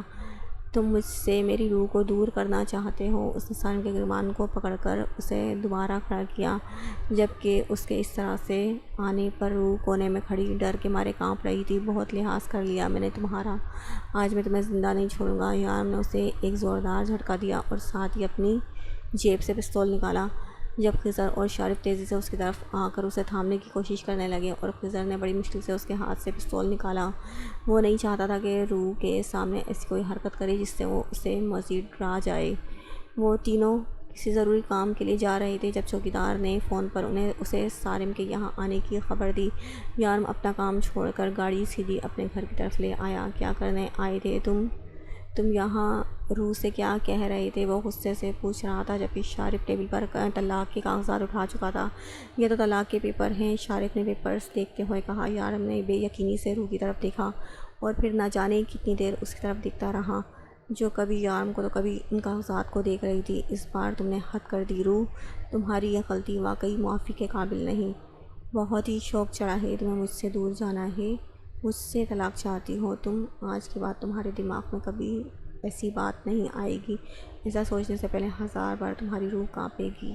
S1: تم مجھ سے میری روح کو دور کرنا چاہتے ہو؟ اس نے سارم کے گریبان کو پکڑ کر اسے دوبارہ کھڑا کیا جبکہ اس کے اس طرح سے آنے پر روح کونے میں کھڑی ڈر کے مارے کانپ رہی تھی۔ بہت لحاظ کر لیا میں نے تمہارا، آج میں تمہیں زندہ نہیں چھوڑوں گا۔ یارم نے اسے ایک زوردار جھٹکا دیا اور ساتھ ہی اپنی جیب سے پستول نکالا۔ جب خضر اور شارف تیزی سے اس کی طرف آ کر اسے تھامنے کی کوشش کرنے لگے اور خضر نے بڑی مشکل سے اس کے ہاتھ سے پستول نکالا، وہ نہیں چاہتا تھا کہ روح کے سامنے ایسی کوئی حرکت کرے جس سے وہ اسے مزید ڈرا جائے۔ وہ تینوں کسی ضروری کام کے لیے جا رہے تھے جب چوکیدار نے فون پر اسے سارم کے یہاں آنے کی خبر دی۔ یارم اپنا کام چھوڑ کر گاڑی سیدھی اپنے گھر کی طرف لے آیا۔ کیا کرنے آئے تھے تم یہاں؟ روح سے کیا کہہ رہے تھے؟ وہ غصے سے پوچھ رہا تھا جبکہ شارف ٹیبل پر طلاق کے کاغذات اٹھا چکا تھا۔ یہ تو طلاق کے پیپر ہیں، شارف نے پیپرز دیکھتے ہوئے کہا۔ یارم نے بے یقینی سے روح کی طرف دیکھا اور پھر نہ جانے کتنی دیر اس کی طرف دیکھتا رہا، جو کبھی یارم کو تو کبھی ان کاغذات کو دیکھ رہی تھی۔ اس بار تم نے حد کر دی روح، تمہاری یہ غلطی واقعی معافی کے قابل نہیں۔ بہت ہی شوق چڑھا ہے تمہیں مجھ سے دور جانا ہے، مجھ سے طلاق چاہتی ہو تم۔ آج کے بعد تمہارے دماغ میں کبھی ایسی بات نہیں آئے گی۔ ایسا سوچنے سے پہلے 1000 بار تمہاری روح کانپے گی۔